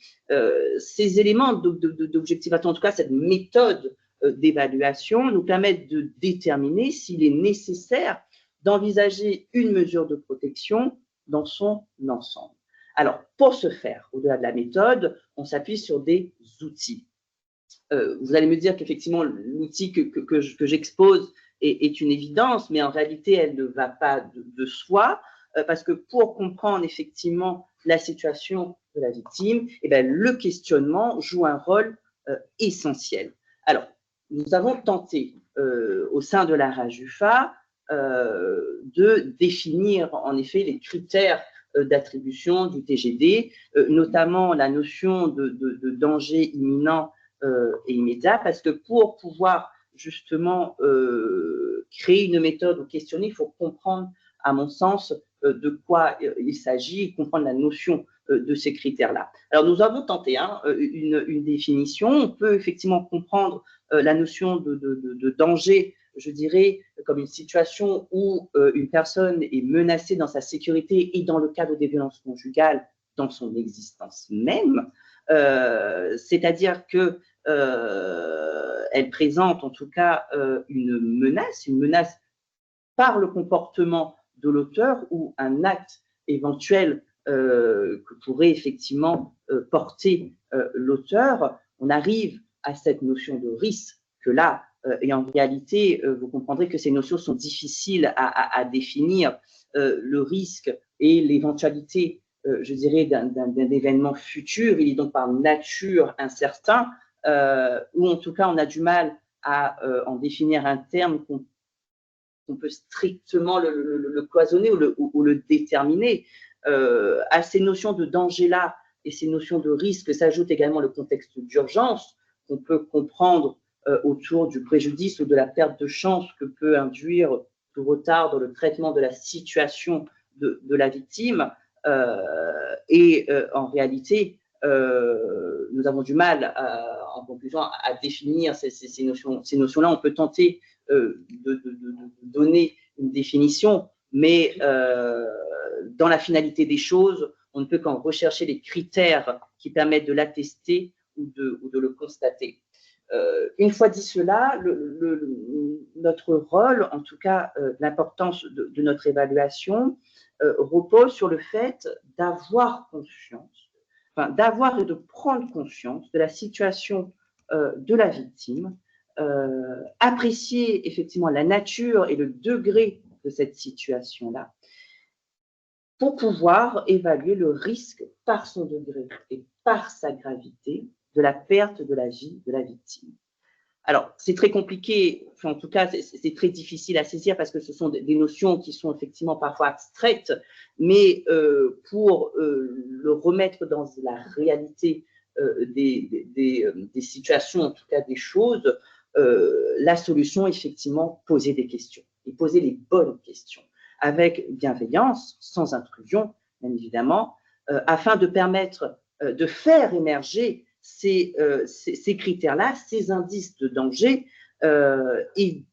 [SPEAKER 5] Ces éléments d'objectivation, en tout cas cette méthode d'évaluation, nous permettent de déterminer s'il est nécessaire d'envisager une mesure de protection dans son ensemble. Alors, pour ce faire, au-delà de la méthode, on s'appuie sur des outils. Vous allez me dire qu'effectivement, l'outil que j'expose est une évidence, mais en réalité, elle ne va pas de soi, parce que pour comprendre effectivement la situation de la victime, eh bien, le questionnement joue un rôle essentiel. Alors, nous avons tenté, au sein de la RAJUFA, de définir en effet les critères d'attribution du TGD, notamment la notion de danger imminent et immédiat, parce que pour pouvoir justement créer une méthode ou questionner, il faut comprendre, à mon sens, de quoi il s'agit et comprendre la notion de ces critères-là. Alors, nous avons tenté une définition. On peut effectivement comprendre la notion de danger, je dirais, comme une situation où une personne est menacée dans sa sécurité et dans le cadre des violences conjugales dans son existence même. C'est-à-dire que elle présente en tout cas une menace par le comportement de l'auteur ou un acte éventuel que pourrait effectivement porter l'auteur. On arrive à cette notion de risque que là, et en réalité, vous comprendrez que ces notions sont difficiles à définir. Le risque et l'éventualité, je dirais, d'un événement futur, il est donc par nature incertain, ou en tout cas, on a du mal à en définir un terme qu'on peut strictement le cloisonner ou le déterminer. À ces notions de danger-là et ces notions de risque s'ajoute également le contexte d'urgence qu'on peut comprendre autour du préjudice ou de la perte de chance que peut induire tout retard dans le traitement de la situation de la victime. En réalité, nous avons du mal, en conclusion, à définir ces notions-là. On peut tenter de donner une définition, mais dans la finalité des choses, on ne peut qu'en rechercher les critères qui permettent de l'attester ou de le constater. Une fois dit cela, notre rôle, en tout cas l'importance de notre évaluation, repose sur le fait d'avoir conscience, d'avoir et de prendre conscience de la situation de la victime, apprécier effectivement la nature et le degré de cette situation-là, pour pouvoir évaluer le risque par son degré et par sa gravité de la perte de la vie de la victime. Alors, c'est très compliqué, enfin, en tout cas, c'est très difficile à saisir parce que ce sont des notions qui sont effectivement parfois abstraites, mais pour le remettre dans la réalité des situations, en tout cas des choses, la solution, effectivement, poser des questions et poser les bonnes questions avec bienveillance, sans intrusion, bien évidemment, afin de permettre de faire émerger ces critères-là, ces indices de danger, et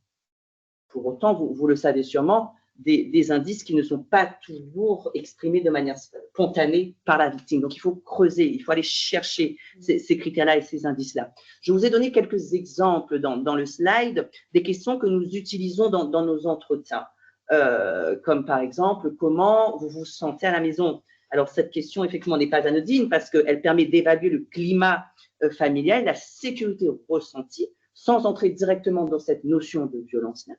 [SPEAKER 5] pour autant, vous le savez sûrement, des indices qui ne sont pas toujours exprimés de manière spontanée par la victime. Donc, il faut creuser, il faut aller chercher ces critères-là et ces indices-là. Je vous ai donné quelques exemples dans le slide des questions que nous utilisons dans nos entretiens, comme par exemple, comment vous vous sentez à la maison? Alors, cette question, effectivement, n'est pas anodine parce qu'elle permet d'évaluer le climat familial, la sécurité ressentie, sans entrer directement dans cette notion de violence-là.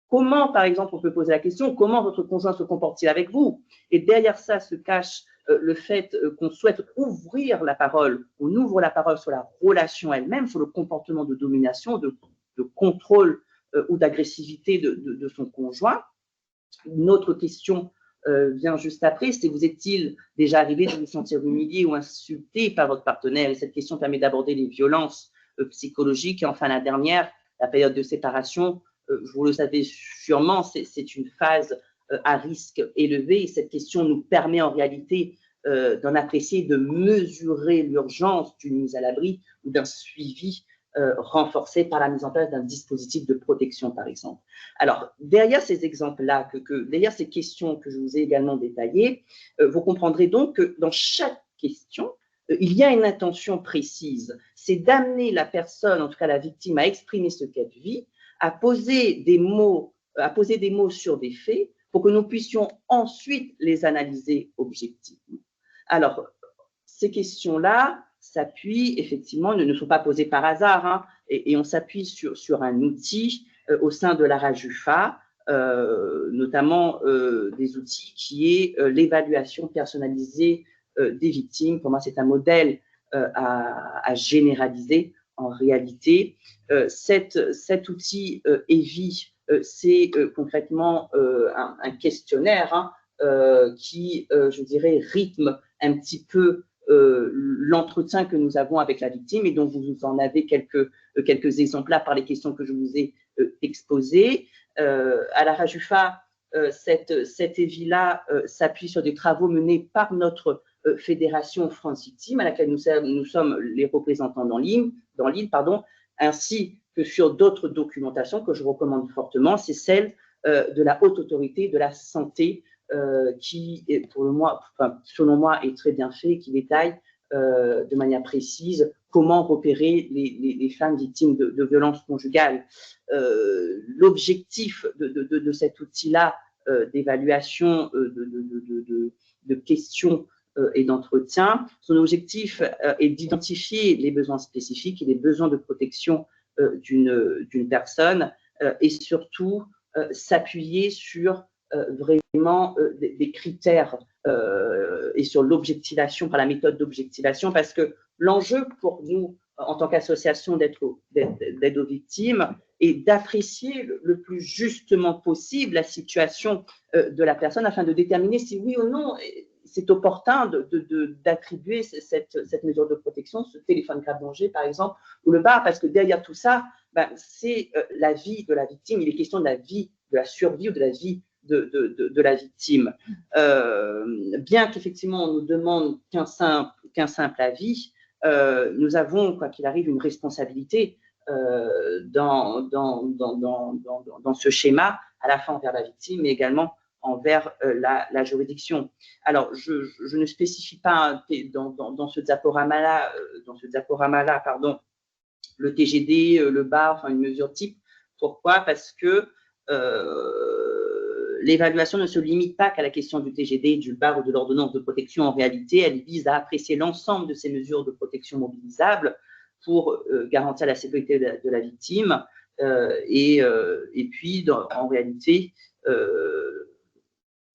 [SPEAKER 5] Comment, par exemple, on peut poser la question, comment votre conjoint se comporte-t-il avec vous? Et derrière ça se cache le fait qu'on souhaite ouvrir la parole, on ouvre la parole sur la relation elle-même, sur le comportement de domination, de contrôle ou d'agressivité de son conjoint. Une autre question vient juste après, c'est vous est-il déjà arrivé de vous sentir humilié ou insulté par votre partenaire? Et cette question permet d'aborder les violences psychologiques. Et enfin, la dernière, la période de séparation, vous le savez sûrement, c'est une phase à risque élevé. Et cette question nous permet en réalité d'en apprécier, de mesurer l'urgence d'une mise à l'abri ou d'un suivi renforcé par la mise en place d'un dispositif de protection, par exemple. Alors, derrière ces exemples-là, derrière ces questions que je vous ai également détaillées, vous comprendrez donc que dans chaque question, il y a une intention précise. C'est d'amener la personne, en tout cas la victime, à exprimer ce qu'elle vit, à poser des mots sur des faits pour que nous puissions ensuite les analyser objectivement. Alors, ces questions-là s'appuient, effectivement, ne sont pas posées par hasard, hein, et on s'appuie sur un outil au sein de la RAJUFA, notamment des outils qui est l'évaluation personnalisée des victimes. Pour moi, c'est un modèle à généraliser en réalité. Cet outil EVI, c'est concrètement un questionnaire qui, je dirais, rythme un petit peu l'entretien que nous avons avec la victime et dont vous en avez quelques exemples par les questions que je vous ai exposées. À la RAJUFA, cet EVI-là s'appuie sur des travaux menés par notre Fédération France Victime, à laquelle nous sommes les représentants dans l'île, ainsi que sur d'autres documentations que je recommande fortement. C'est celle de la Haute Autorité de la Santé qui, selon moi, est très bien fait, qui détaille de manière précise comment repérer les femmes victimes de violences conjugales. L'objectif de cet outil-là d'évaluation de questions et d'entretien, son objectif est d'identifier les besoins spécifiques et les besoins de protection d'une personne et surtout s'appuyer sur vraiment des critères et sur l'objectivation, par la méthode d'objectivation, parce que l'enjeu pour nous, en tant qu'association d'aide aux victimes, est d'apprécier le plus justement possible la situation de la personne afin de déterminer si oui ou non c'est opportun d'attribuer cette mesure de protection, ce téléphone grave danger par exemple, ou le bar, parce que derrière tout ça, ben, c'est la vie de la victime, il est question de la vie, de la survie ou de la vie de la victime. Bien qu'effectivement on nous demande qu'un simple avis, nous avons, quoi qu'il arrive, une responsabilité dans ce schéma, à la fois envers la victime, mais également envers la juridiction. Alors, je ne spécifie pas dans ce diaporama-là, pardon, le TGD, le bar, enfin une mesure type. Pourquoi? Parce que l'évaluation ne se limite pas qu'à la question du TGD, du bar ou de l'ordonnance de protection. En réalité, elle vise à apprécier l'ensemble de ces mesures de protection mobilisables pour garantir la sécurité de la victime. Et puis, en réalité,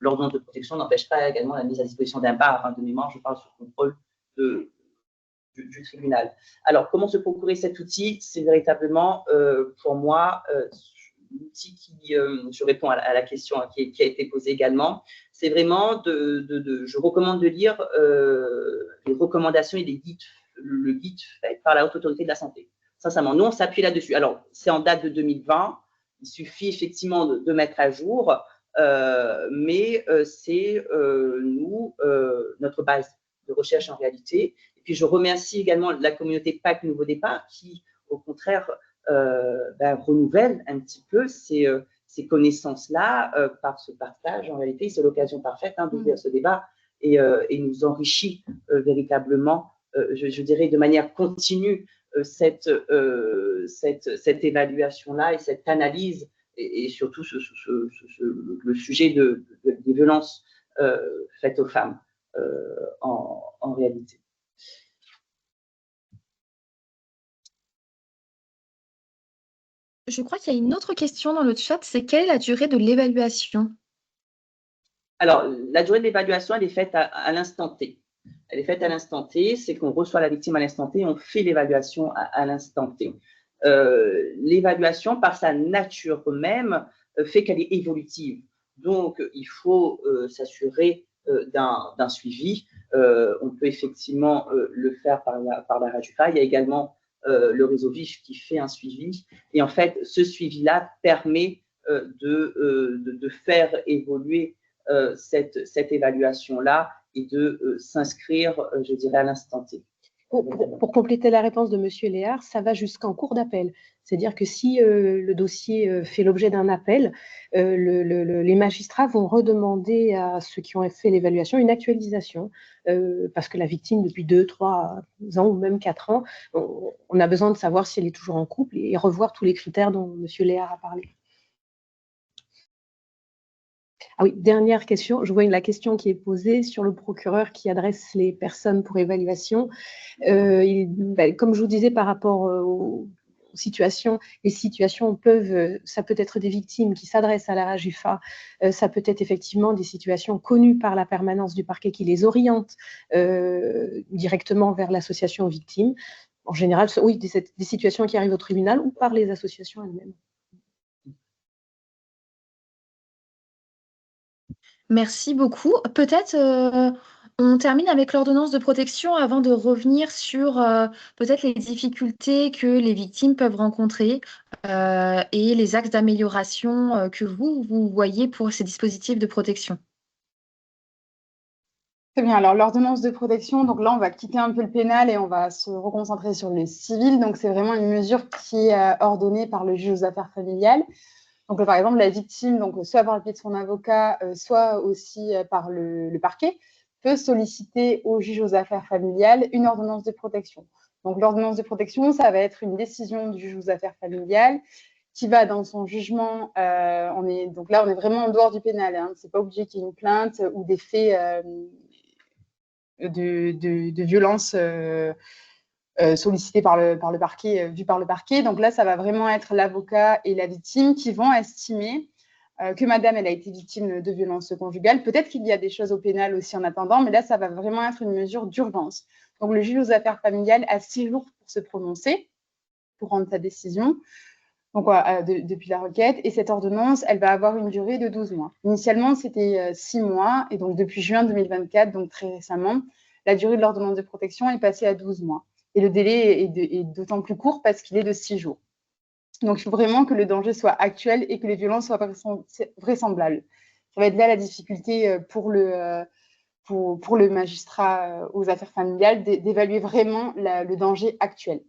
[SPEAKER 5] l'ordonnance de protection n'empêche pas également la mise à disposition d'un bar. De mémoire, je parle sous contrôle du tribunal. Alors, comment se procurer cet outil? C'est véritablement, pour moi, l'outil qui, je réponds à la question qui a été posée également, c'est vraiment je recommande de lire les recommandations et le guide fait par la Haute Autorité de la Santé. Sincèrement, nous, on s'appuie là-dessus. Alors, c'est en date de 2020, il suffit effectivement de mettre à jour, mais c'est notre base de recherche en réalité. Et puis, je remercie également la communauté PAC Nouveau Départ qui, au contraire, renouvelle un petit peu ces connaissances-là par ce partage. En réalité, c'est l'occasion parfaite d'ouvrir ce débat et nous enrichit véritablement, je dirais, de manière continue cette évaluation-là et cette analyse et surtout le sujet des violences faites aux femmes en réalité.
[SPEAKER 1] Je crois qu'il y a une autre question dans le chat, c'est quelle est la durée de l'évaluation?
[SPEAKER 5] Alors, la durée de l'évaluation, elle est faite à l'instant T. Elle est faite à l'instant T, c'est qu'on reçoit la victime à l'instant T, on fait l'évaluation à l'instant T. L'évaluation, par sa nature même, fait qu'elle est évolutive. Donc, il faut s'assurer d'un suivi. On peut effectivement le faire par la RAJUFA. Il y a également le réseau VIF qui fait un suivi. Et en fait, ce suivi-là permet de faire évoluer cette évaluation-là et de s'inscrire, je dirais, à l'instant T.
[SPEAKER 4] Pour compléter la réponse de M. Léard, ça va jusqu'en cours d'appel. C'est-à-dire que si le dossier fait l'objet d'un appel, les magistrats vont redemander à ceux qui ont fait l'évaluation une actualisation, parce que la victime, depuis 2, 3 ans ou même 4 ans, on a besoin de savoir si elle est toujours en couple et revoir tous les critères dont M. Léard a parlé. Ah oui, dernière question. Je vois la question qui est posée sur le procureur qui adresse les personnes pour évaluation. Comme je vous disais par rapport aux situations, les situations peuvent, ça peut être des victimes qui s'adressent à la RAJUFA, ça peut être effectivement des situations connues par la permanence du parquet qui les oriente directement vers l'association aux victimes. En général, oui, des situations qui arrivent au tribunal ou par les associations elles-mêmes.
[SPEAKER 1] Merci beaucoup. Peut-être on termine avec l'ordonnance de protection avant de revenir sur peut-être les difficultés que les victimes peuvent rencontrer et les axes d'amélioration que vous voyez pour ces dispositifs de protection.
[SPEAKER 3] Très bien. Alors, l'ordonnance de protection, donc là, on va quitter un peu le pénal et on va se reconcentrer sur le civil. Donc, c'est vraiment une mesure qui est ordonnée par le juge aux affaires familiales. Donc, par exemple, la victime, donc, soit par le biais de son avocat, soit aussi par le parquet, peut solliciter au juge aux affaires familiales une ordonnance de protection. Donc, l'ordonnance de protection, ça va être une décision du juge aux affaires familiales qui va dans son jugement. Donc là, on est vraiment en dehors du pénal. Hein. C'est pas obligé qu'il y ait une plainte ou des faits de violence sollicités par le parquet, vus par le parquet. Donc là, ça va vraiment être l'avocat et la victime qui vont estimer que madame, elle a été victime de violences conjugales. Peut-être qu'il y a des choses au pénal aussi en attendant, mais là, ça va vraiment être une mesure d'urgence. Donc, le juge aux affaires familiales a 6 jours pour se prononcer, pour rendre sa décision, donc, depuis la requête. Et cette ordonnance, elle va avoir une durée de 12 mois. Initialement, c'était 6 mois. Et donc, depuis juin 2024, donc très récemment, la durée de l'ordonnance de protection est passée à 12 mois. Et le délai est d'autant plus court parce qu'il est de 6 jours. Donc, il faut vraiment que le danger soit actuel et que les violences soient vraisemblables. Ça va être là la difficulté pour le magistrat aux affaires familiales d'évaluer vraiment le danger actuel.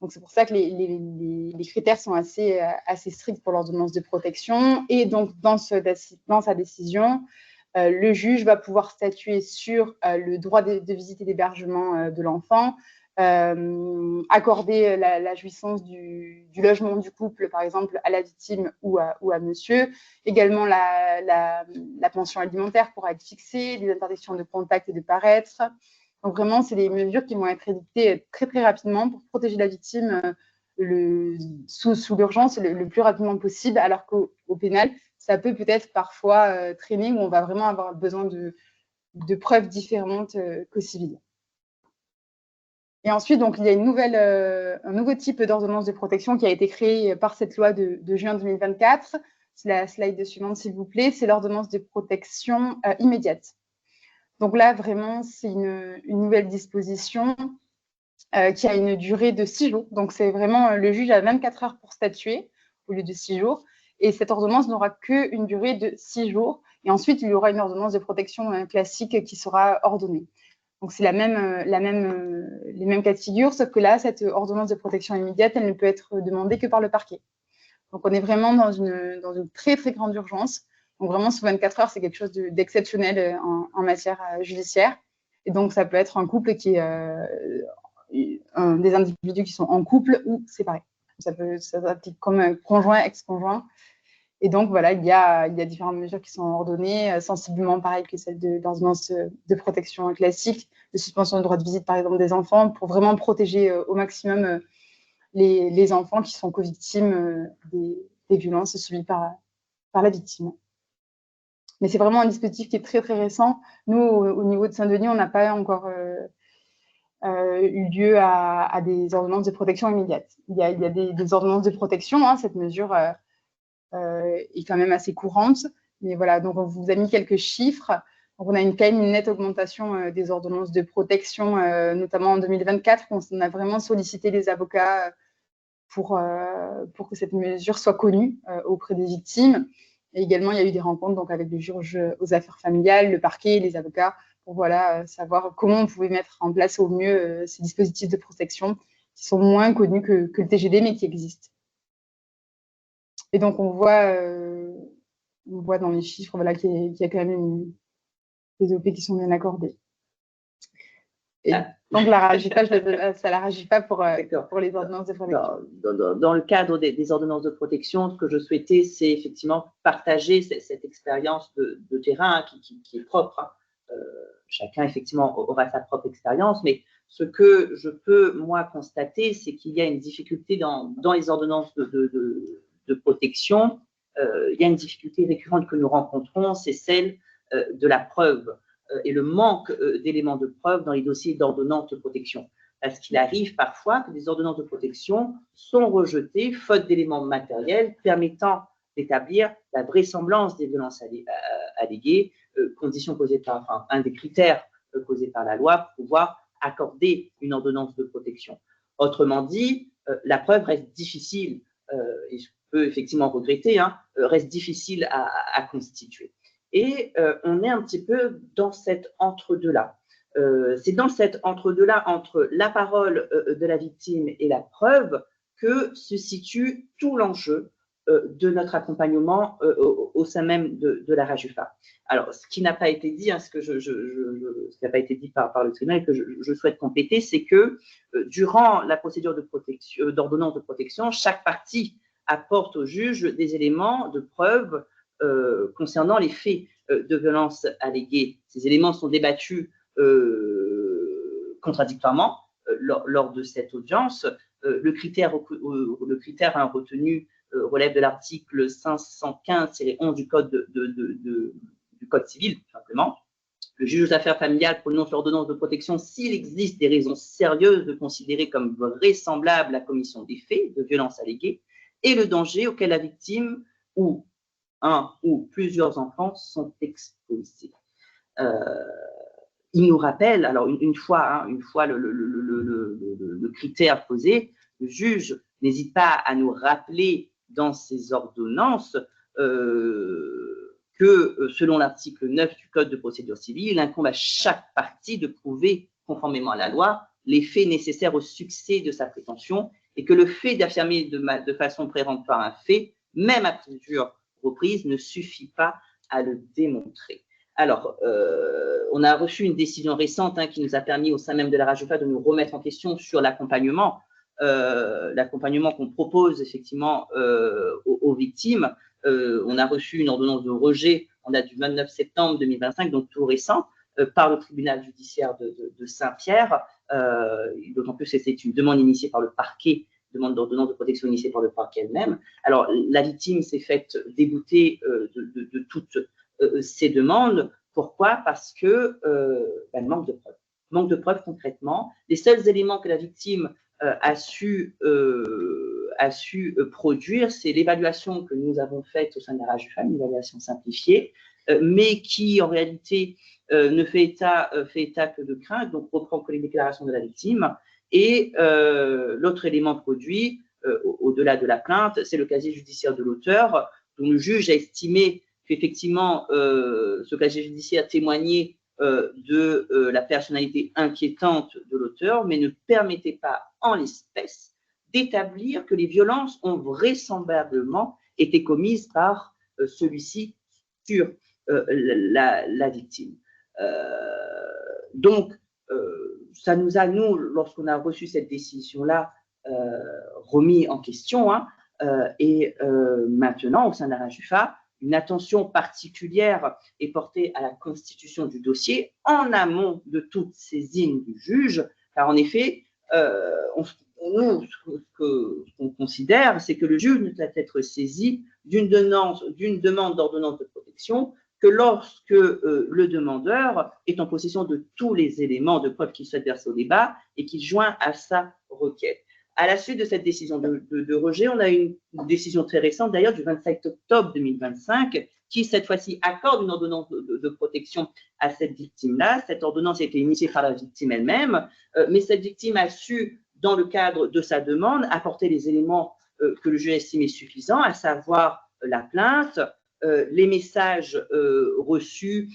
[SPEAKER 3] Donc, c'est pour ça que les critères sont assez stricts pour l'ordonnance de protection. Et donc, dans sa décision, le juge va pouvoir statuer sur le droit de visite et d'hébergement de l'enfant, accorder la jouissance du logement du couple, par exemple, à la victime ou à monsieur. Également, la pension alimentaire pourra être fixée, les interdictions de contact et de paraître. Donc, vraiment, c'est des mesures qui vont être édictées très, très rapidement pour protéger la victime sous l'urgence le plus rapidement possible, alors qu'au pénal, ça peut peut-être parfois traîner où on va vraiment avoir besoin de preuves différentes qu'au civil. Et ensuite, donc, il y a un nouveau type d'ordonnance de protection qui a été créé par cette loi de juin 2024. C'est la slide suivante, s'il vous plaît. C'est l'ordonnance de protection immédiate. Donc là, vraiment, c'est une nouvelle disposition qui a une durée de 6 jours. Donc, c'est vraiment le juge a 24 heures pour statuer au lieu de 6 jours. Et cette ordonnance n'aura qu'une durée de 6 jours. Et ensuite, il y aura une ordonnance de protection classique qui sera ordonnée. Donc, c'est les mêmes cas de figure, sauf que là, cette ordonnance de protection immédiate, elle ne peut être demandée que par le parquet. Donc, on est vraiment dans une très, très grande urgence. Donc, vraiment, sous 24 heures, c'est quelque chose d'exceptionnel en matière judiciaire. Et donc, ça peut être un couple qui est des individus qui sont en couple ou séparés. Ça s'applique comme conjoint, ex-conjoint. Et donc, voilà, il y a différentes mesures qui sont ordonnées, sensiblement pareilles que celles d'ordonnance de protection classique, de suspension de droit de visite, par exemple, des enfants, pour vraiment protéger au maximum les enfants qui sont co-victimes des violences subies par la victime. Mais c'est vraiment un dispositif qui est très, très récent. Nous, au niveau de Saint-Denis, on n'a pas encore eu lieu à des ordonnances de protection immédiate. Il y a des ordonnances de protection, hein, cette mesure est quand même assez courante. Mais voilà, donc on vous a mis quelques chiffres. Donc on a quand même une nette augmentation des ordonnances de protection, notamment en 2024. On a vraiment sollicité les avocats pour que cette mesure soit connue auprès des victimes. Et également, il y a eu des rencontres donc, avec le juge aux affaires familiales, le parquet, les avocats, pour savoir comment on pouvait mettre en place au mieux ces dispositifs de protection qui sont moins connus que le TGD, mais qui existent. Et donc, on voit dans les chiffres qu'il y a quand même des OP qui sont bien accordés. Et donc, ça ne la rajoute pas pour les ordonnances de protection.
[SPEAKER 5] Dans le cadre des ordonnances de protection, ce que je souhaitais, c'est effectivement partager cette expérience de terrain qui est propre. Hein. Chacun, effectivement, aura sa propre expérience, mais ce que je peux, moi, constater, c'est qu'il y a une difficulté dans les ordonnances de protection. Il y a une difficulté récurrente que nous rencontrons, c'est celle de la preuve et le manque d'éléments de preuve dans les dossiers d'ordonnances de protection. Parce qu'il arrive parfois que des ordonnances de protection sont rejetées faute d'éléments matériels permettant d'établir la vraisemblance des violences alléguées, condition posée un des critères posés par la loi pour pouvoir accorder une ordonnance de protection. Autrement dit, la preuve reste difficile, et je peux effectivement regretter, hein, reste difficile à constituer. Et on est un petit peu dans cet entre-deux-là. C'est dans cet entre-deux-là, entre la parole de la victime et la preuve, que se situe tout l'enjeu de notre accompagnement au sein même de la RAJUFA. Alors, ce qui n'a pas été dit, ce qui n'a pas été dit par le tribunal et que je souhaite compléter, c'est que durant la procédure d'ordonnance de protection, chaque partie apporte au juge des éléments de preuve concernant les faits de violence allégués. Ces éléments sont débattus contradictoirement lors de cette audience. Le critère retenu relève de l'article 515-11 du Code du Code civil, tout simplement. Le juge aux affaires familiales prononce l'ordonnance de protection s'il existe des raisons sérieuses de considérer comme vraisemblable la commission des faits de violence allégués et le danger auquel la victime ou un ou plusieurs enfants sont exposés. Il nous rappelle, alors une fois le critère posé, le juge n'hésite pas à nous rappeler dans ses ordonnances que selon l'article 9 du Code de procédure civile, il incombe à chaque partie de prouver, conformément à la loi, les faits nécessaires au succès de sa prétention et que le fait d'affirmer de façon péremptoire un fait, même à plusieurs reprises, ne suffit pas à le démontrer. Alors, on a reçu une décision récente qui nous a permis au sein même de la RAJUFA de nous remettre en question sur l'accompagnement qu'on propose effectivement aux victimes. On a reçu une ordonnance de rejet, on a du 29 septembre 2025, donc tout récent, par le tribunal judiciaire de Saint-Pierre, d'autant plus que c'est une demande initiée par le parquet, demande d'ordonnance de protection initiée par le parquet elle-même. Alors, la victime s'est faite débouter de toutes ces demandes. Pourquoi? Parce que manque de preuves. Manque de preuves concrètement. Les seuls éléments que la victime a su produire, c'est l'évaluation que nous avons faite au sein de la RAJUFA, une évaluation simplifiée, mais qui en réalité ne fait état que de crainte, donc reprend que les déclarations de la victime. Et l'autre élément produit, au-delà de la plainte, c'est le casier judiciaire de l'auteur, dont le juge a estimé qu'effectivement, ce casier judiciaire témoignait de la personnalité inquiétante de l'auteur, mais ne permettait pas, en l'espèce, d'établir que les violences ont vraisemblablement été commises par celui-ci sur la victime. Donc, ça nous a, nous, lorsqu'on a reçu cette décision-là, remis en question, et maintenant, au sein de la RAJUFA, une attention particulière est portée à la constitution du dossier en amont de toute saisine du juge, car en effet, ce qu'on considère, c'est que le juge ne doit être saisi d'une demande d'ordonnance de protection que lorsque le demandeur est en possession de tous les éléments de preuve qu'il souhaite verser au débat et qu'il joint à sa requête. À la suite de cette décision de rejet, on a une décision très récente, d'ailleurs, du 27 octobre 2025, qui, cette fois-ci, accorde une ordonnance de protection à cette victime-là. Cette ordonnance a été initiée par la victime elle-même, mais cette victime a su, dans le cadre de sa demande, apporter les éléments que le juge estimait suffisants, à savoir la plainte, les messages reçus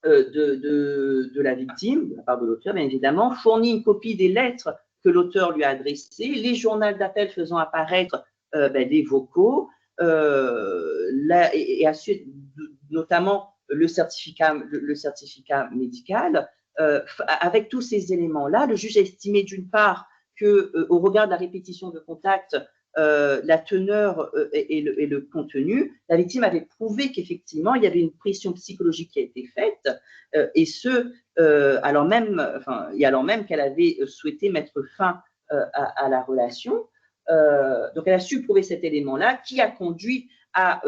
[SPEAKER 5] de la victime, de la part de l'auteur, bien évidemment, fournit une copie des lettres que l'auteur lui a adressées, les journaux d'appel faisant apparaître des vocaux, et ensuite, notamment le certificat médical. Avec tous ces éléments-là, le juge a estimé d'une part qu'au regard de la répétition de contact, la teneur et le contenu, la victime avait prouvé qu'effectivement, il y avait une pression psychologique qui a été faite, et ce, alors même qu'elle avait souhaité mettre fin à la relation. Donc, elle a su prouver cet élément-là qui a conduit à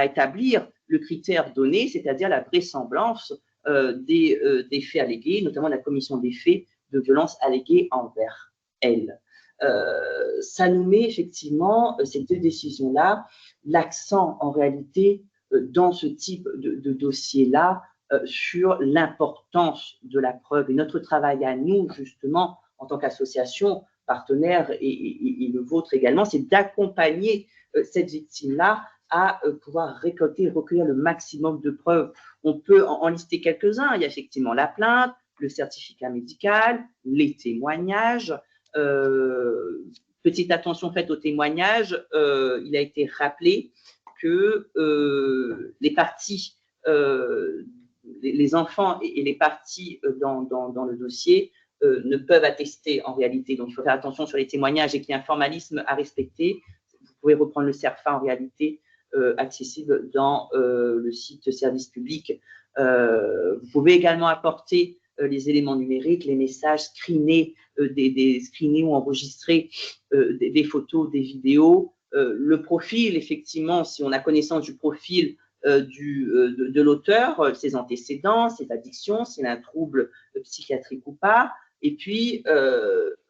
[SPEAKER 5] établir le critère donné, c'est-à-dire la vraisemblance des faits allégués, notamment la commission des faits de violence allégués envers elle. Ça nous met effectivement, ces deux décisions-là, l'accent en réalité dans ce type de dossier-là sur l'importance de la preuve. Et notre travail à nous, justement, en tant qu'association partenaire et le vôtre également, c'est d'accompagner cette victime-là à pouvoir récolter, recueillir le maximum de preuves. On peut en lister quelques-uns. Il y a effectivement la plainte, le certificat médical, les témoignages, Petite attention faite au témoignage, il a été rappelé que les parties, les enfants et les parties dans le dossier ne peuvent attester en réalité. Donc, il faut faire attention sur les témoignages et qu'il y a un formalisme à respecter. Vous pouvez reprendre le CERFA en réalité accessible dans le site service public. Vous pouvez également apporter les éléments numériques, les messages screenés, screenés ou enregistrés, des photos, des vidéos. Le profil, effectivement, si on a connaissance du profil de l'auteur, ses antécédents, ses addictions, s'il a un trouble psychiatrique ou pas. Et puis,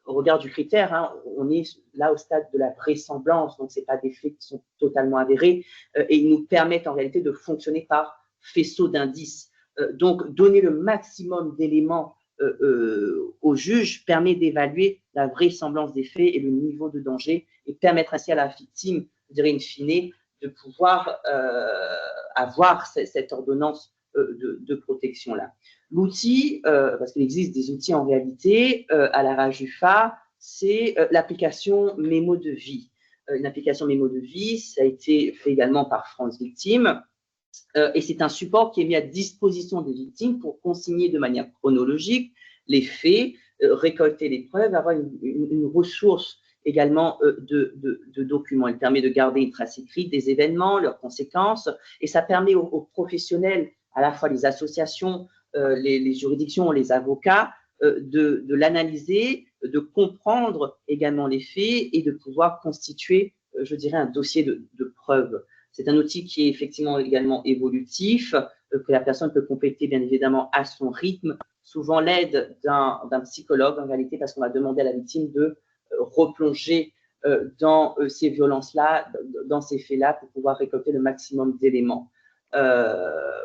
[SPEAKER 5] au regard du critère, hein, on est là au stade de la vraisemblance, donc ce n'est pas des faits qui sont totalement avérés, et ils nous permettent en réalité de fonctionner par faisceau d'indices. Donc, donner le maximum d'éléments au juge permet d'évaluer la vraisemblance des faits et le niveau de danger, et permettre ainsi à la victime, je dirais in fine, de pouvoir avoir cette ordonnance de protection-là. L'outil, parce qu'il existe des outils en réalité à la RAJUFA, c'est l'application Mémo de vie. Une application Mémo de vie, ça a été fait également par France Victime, et c'est un support qui est mis à disposition des victimes pour consigner de manière chronologique les faits, récolter les preuves, avoir une ressource également de documents. Il permet de garder une trace écrite des événements, leurs conséquences, et ça permet aux professionnels, à la fois les associations, les juridictions, les avocats, de l'analyser, de comprendre également les faits et de pouvoir constituer, je dirais, un dossier de preuves. C'est un outil qui est effectivement également évolutif, que la personne peut compléter bien évidemment à son rythme, souvent l'aide d'un psychologue en réalité, parce qu'on va demander à la victime de replonger dans ces violences-là, dans ces faits-là, pour pouvoir récolter le maximum d'éléments.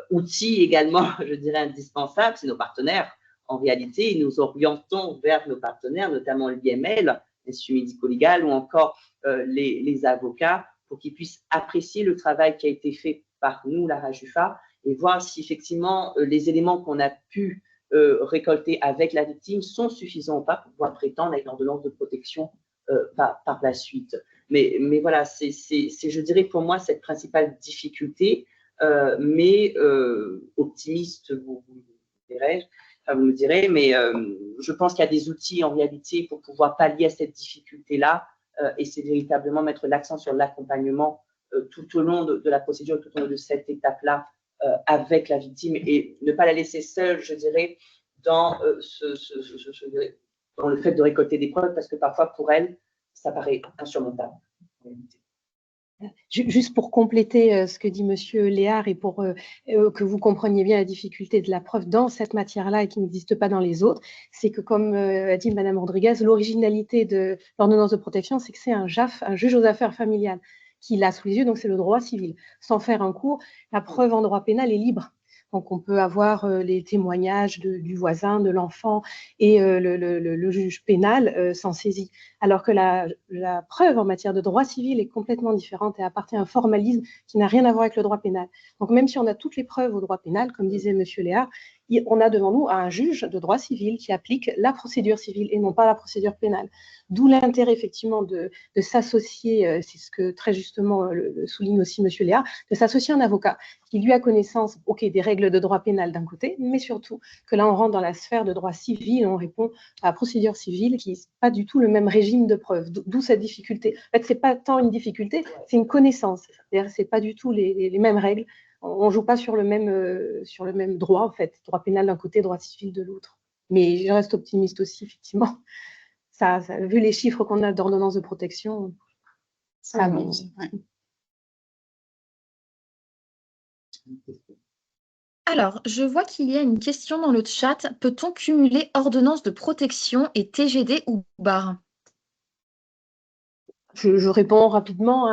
[SPEAKER 5] Outil également, je dirais, indispensable, c'est nos partenaires. En réalité, nous orientons vers nos partenaires, notamment l'IML, l'Institut médico-légal, ou encore les avocats, pour qu'ils puissent apprécier le travail qui a été fait par nous, la RAJUFA, et voir si effectivement les éléments qu'on a pu récolter avec la victime sont suffisants ou pas pour pouvoir prétendre à une ordonnance de protection par la suite. Mais voilà, c'est, je dirais, pour moi, cette principale difficulté, mais optimiste, vous me direz, mais je pense qu'il y a des outils en réalité pour pouvoir pallier à cette difficulté-là, et c'est véritablement mettre l'accent sur l'accompagnement tout au long de la procédure, tout au long de cette étape-là, avec la victime, et ne pas la laisser seule, je dirais, dans, dans le fait de récolter des preuves, parce que parfois, pour elle, ça paraît insurmontable.
[SPEAKER 4] Juste pour compléter ce que dit Monsieur Léard et pour que vous compreniez bien la difficulté de la preuve dans cette matière-là et qui n'existe pas dans les autres, c'est que, comme a dit Madame Rodriguez, l'originalité de l'ordonnance de protection, c'est que c'est un JAF, un juge aux affaires familiales, qui l'a sous les yeux, donc c'est le droit civil. Sans faire un cours, la preuve en droit pénal est libre. Donc, on peut avoir les témoignages du voisin, de l'enfant et le juge pénal s'en saisit. Alors que la preuve en matière de droit civil est complètement différente et appartient à un formalisme qui n'a rien à voir avec le droit pénal. Donc, même si on a toutes les preuves au droit pénal, comme disait M. Léard, on a devant nous un juge de droit civil qui applique la procédure civile et non pas la procédure pénale. D'où l'intérêt, effectivement, de s'associer, c'est ce que très justement le souligne aussi M. Léard, de s'associer à un avocat qui lui a connaissance, des règles de droit pénal d'un côté, mais surtout que là, on rentre dans la sphère de droit civil, on répond à la procédure civile qui n'est pas du tout le même régime de preuve, d'où cette difficulté. En fait, ce n'est pas tant une difficulté, c'est une connaissance. C'est-à-dire que ce n'est pas du tout les mêmes règles. On ne joue pas sur le même droit, en fait, droit pénal d'un côté, droit civil de l'autre. Mais je reste optimiste aussi, effectivement. Vu les chiffres qu'on a d'ordonnance de protection, ça avance. Ouais.
[SPEAKER 1] Alors, je vois qu'il y a une question dans le chat. Peut-on cumuler ordonnance de protection et TGD ou barre?
[SPEAKER 4] Je réponds rapidement.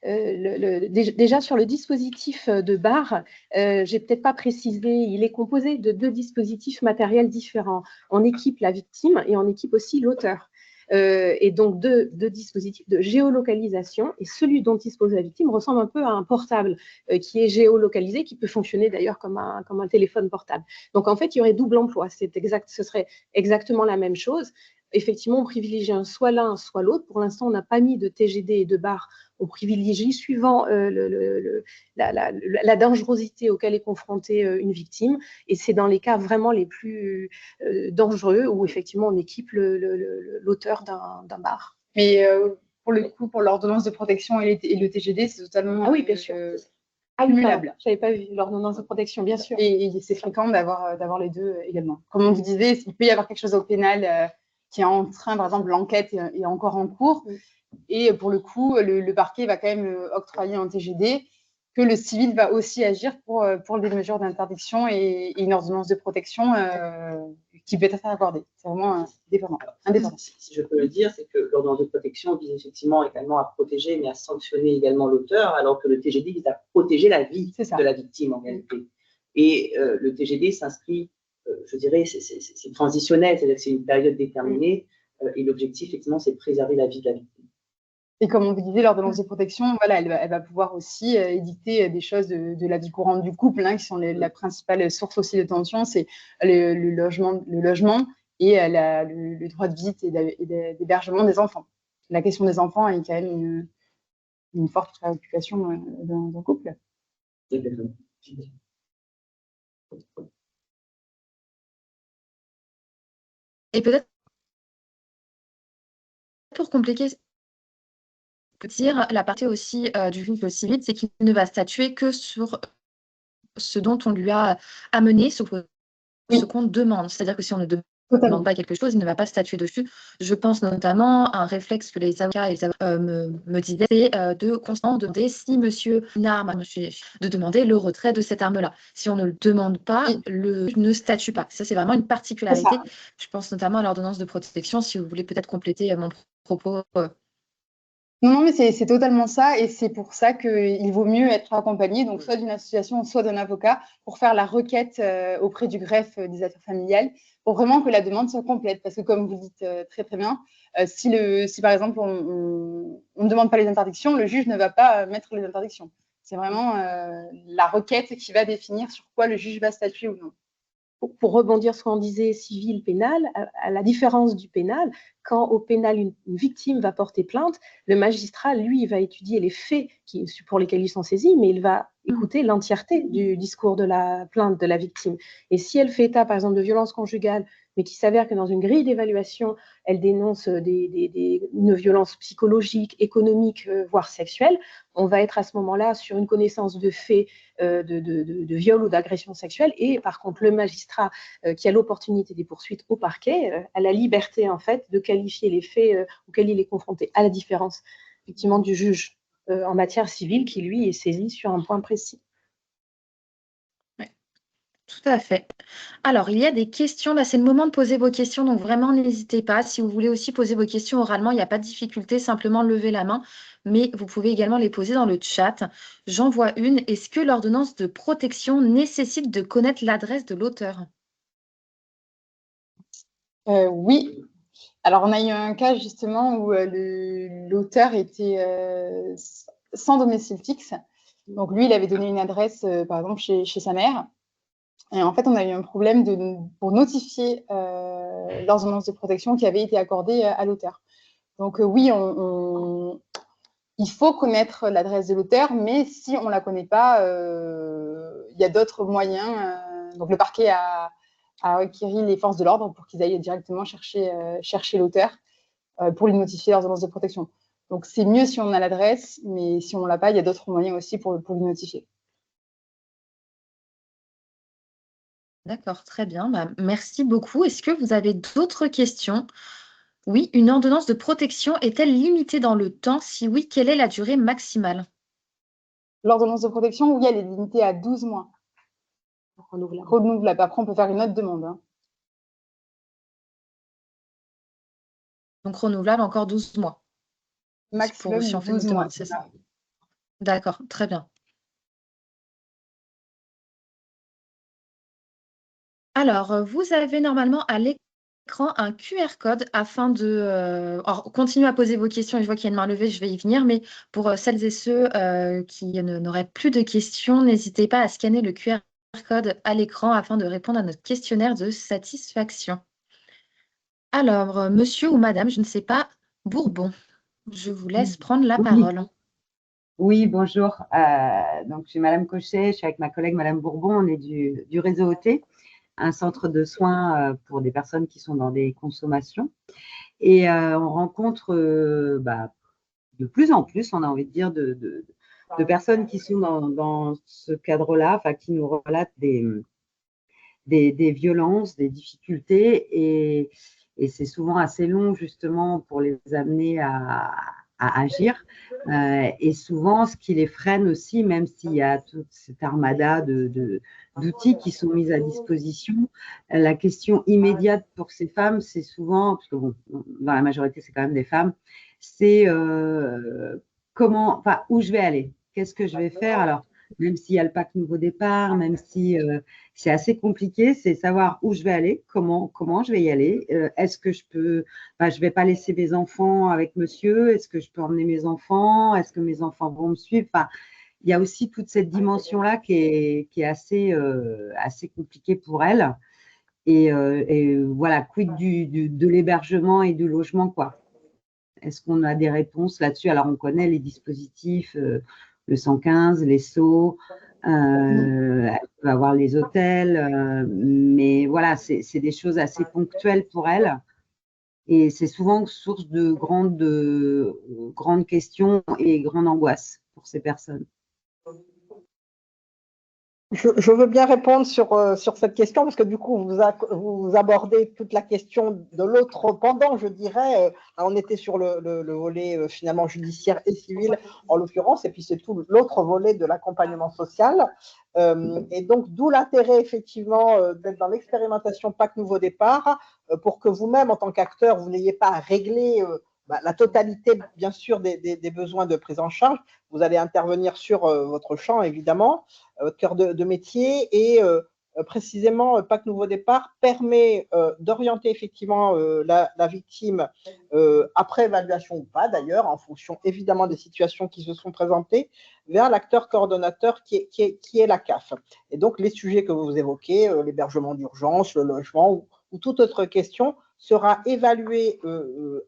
[SPEAKER 4] Déjà, sur le dispositif de barre, je n'ai peut-être pas précisé, il est composé de 2 dispositifs matériels différents. On équipe la victime et on équipe aussi l'auteur. Et donc, deux dispositifs de géolocalisation. Et celui dont dispose la victime ressemble un peu à un portable qui est géolocalisé, qui peut fonctionner d'ailleurs comme un téléphone portable. Donc, en fait, il y aurait double emploi. Ce serait exactement la même chose. effectivement, on privilégie soit l'un, soit l'autre. Pour l'instant, on n'a pas mis de TGD et de barre. On privilégie suivant la dangerosité auquel est confrontée une victime. Et c'est dans les cas vraiment les plus dangereux où effectivement on équipe l'auteur d'un bar.
[SPEAKER 3] Mais pour le coup, pour l'ordonnance de protection et le TGD, c'est totalement
[SPEAKER 4] oui, bien sûr.
[SPEAKER 3] cumulable.
[SPEAKER 4] Je n'avais pas vu l'ordonnance de protection, bien sûr.
[SPEAKER 3] Et c'est fréquent d'avoir les deux également. Comme on vous disait, il peut y avoir quelque chose au pénal qui est en train, par exemple, l'enquête est encore en cours. Et pour le coup, le parquet va quand même octroyer un TGD, que le civil va aussi agir pour des mesures d'interdiction et une ordonnance de protection qui peut être accordée. C'est vraiment indépendant.
[SPEAKER 5] Si je peux le dire, c'est que l'ordonnance de protection vise effectivement également à protéger, mais à sanctionner également l'auteur, alors que le TGD vise à protéger la vie de la victime en réalité. Et le TGD s'inscrit, je dirais, c'est transitionnel, c'est-à-dire que c'est une période déterminée, et l'objectif, effectivement, c'est de préserver la vie de la victime.
[SPEAKER 3] Et comme on vous disait, l'ordonnance de protection, voilà, elle va pouvoir aussi édicter des choses de la vie courante du couple, qui sont la principale source aussi de tension, c'est le logement et le droit de visite et d'hébergement des enfants. La question des enfants est quand même une forte préoccupation d'un couple.
[SPEAKER 1] Et peut-être pour compliquer, dire la partie aussi du juge civil, c'est qu'il ne va statuer que sur ce dont on lui a amené, ce qu'on demande. C'est-à-dire que si on ne demande pas quelque chose, il ne va pas statuer dessus. Je pense notamment à un réflexe que les avocats et les avocats me disaient, c'est de constamment demander si monsieur une arme, de demander le retrait de cette arme-là. Si on ne le demande pas, le juge ne statue pas. Ça, c'est vraiment une particularité. Je pense notamment à l'ordonnance de protection, si vous voulez peut-être compléter mon propos.
[SPEAKER 3] Non, mais c'est totalement ça, et c'est pour ça qu'il vaut mieux être accompagné, donc soit d'une association, soit d'un avocat, pour faire la requête auprès du greffe des affaires familiales, pour vraiment que la demande soit complète. Parce que comme vous dites très très bien, si par exemple on ne demande pas les interdictions, le juge ne va pas mettre les interdictions. C'est vraiment la requête qui va définir sur quoi le juge va statuer ou non.
[SPEAKER 4] Pour rebondir sur ce qu'on disait civil, pénal, à la différence du pénal, quand au pénal, une victime va porter plainte, le magistrat, lui, va étudier les faits pour lesquels ils sont saisis, mais il va écouter l'entièreté du discours de la plainte de la victime. Et si elle fait état, par exemple, de violences conjugales, mais qu'il s'avère que dans une grille d'évaluation, elle dénonce une violence psychologique, économique, voire sexuelle, on va être à ce moment-là sur une connaissance de faits de viol ou d'agression sexuelle. Et par contre, le magistrat qui a l'opportunité des poursuites au parquet a la liberté, en fait, de qualifier les faits auxquels il est confronté, à la différence, effectivement, du juge en matière civile qui, lui, est saisi sur un point précis.
[SPEAKER 1] Tout à fait. Alors, il y a des questions. Là, c'est le moment de poser vos questions. Donc, vraiment, n'hésitez pas. Si vous voulez aussi poser vos questions oralement, il n'y a pas de difficulté. Simplement, levez la main. Mais vous pouvez également les poser dans le chat. J'en vois une. Est-ce que l'ordonnance de protection nécessite de connaître l'adresse de l'auteur?
[SPEAKER 3] Oui. Alors, on a eu un cas justement où l'auteur était sans domicile fixe. Donc, lui, il avait donné une adresse, par exemple, chez sa mère. Et en fait, on a eu un problème pour notifier l'ordonnance de protection qui avait été accordée à l'auteur. Donc, oui, il faut connaître l'adresse de l'auteur, mais si on ne la connaît pas, il y a d'autres moyens. Donc, le parquet a requis les forces de l'ordre pour qu'ils aillent directement chercher l'auteur pour lui notifier l'ordonnance de protection. Donc, c'est mieux si on a l'adresse, mais si on ne l'a pas, il y a d'autres moyens aussi pour lui notifier.
[SPEAKER 1] D'accord, très bien. Bah, merci beaucoup. Est-ce que vous avez d'autres questions? Oui, une ordonnance de protection est-elle limitée dans le temps? Si oui, quelle est la durée maximale?
[SPEAKER 3] L'ordonnance de protection, oui, elle est limitée à 12 mois. Renouvelable. Après, on peut faire une autre demande.
[SPEAKER 1] Donc, renouvelable encore 12 mois.
[SPEAKER 3] Maximum
[SPEAKER 1] si on fait
[SPEAKER 3] 12
[SPEAKER 1] une
[SPEAKER 3] mois.
[SPEAKER 1] demande, c'est ça. D'accord, très bien. Alors, vous avez normalement à l'écran un QR code afin de... alors, continuez à poser vos questions. Je vois qu'il y a une main levée, je vais y venir. Mais pour celles et ceux qui n'auraient plus de questions, n'hésitez pas à scanner le QR code à l'écran afin de répondre à notre questionnaire de satisfaction. Alors, monsieur ou madame, je ne sais pas, Bourbon, je vous laisse prendre la
[SPEAKER 6] Oui,
[SPEAKER 1] parole.
[SPEAKER 6] oui, bonjour. Donc, je suis Madame Cochet, je suis avec ma collègue Madame Bourbon, on est du réseau OT, un centre de soins pour des personnes qui sont dans des consommations. Et on rencontre de plus en plus, on a envie de dire, de personnes qui sont dans ce cadre-là, enfin, qui nous relatent des violences, des difficultés, et c'est souvent assez long justement pour les amener à agir. Et souvent, ce qui les freine aussi, même s'il y a toute cette armada d'outils qui sont mis à disposition, la question immédiate pour ces femmes, c'est souvent, parce que bon, dans la majorité, c'est quand même des femmes, c'est où je vais aller, qu'est-ce que je vais faire alors, même s'il y a le pack nouveau départ, même si c'est assez compliqué, c'est savoir où je vais aller, comment je vais y aller. Est-ce que je peux, je vais pas laisser mes enfants avec monsieur, est-ce que je peux emmener mes enfants, est-ce que mes enfants vont me suivre, il y a aussi toute cette dimension-là qui est assez compliquée pour elles. Et voilà, quid de l'hébergement et du logement, quoi. Est-ce qu'on a des réponses là-dessus? Alors, on connaît les dispositifs, le 115, les SO, elle peut avoir les hôtels, mais voilà, c'est des choses assez ponctuelles pour elle. Et c'est souvent source de grandes questions et grandes angoisses pour ces personnes.
[SPEAKER 2] Je veux bien répondre sur cette question parce que du coup, vous abordez toute la question de l'autre pendant, je dirais. On était sur le volet finalement judiciaire et civil en l'occurrence, et puis c'est tout l'autre volet de l'accompagnement social. Et donc, d'où l'intérêt effectivement d'être dans l'expérimentation PAC Nouveau Départ pour que vous-même, en tant qu'acteur, vous n'ayez pas à régler la totalité, bien sûr, des besoins de prise en charge. Vous allez intervenir sur votre champ, évidemment, votre cœur de métier, et précisément, PAC Nouveau Départ permet d'orienter effectivement la victime, après évaluation ou pas d'ailleurs, en fonction évidemment des situations qui se sont présentées, vers l'acteur coordonnateur qui est la CAF. Et donc, les sujets que vous évoquez, l'hébergement d'urgence, le logement ou toute autre question, sera évalué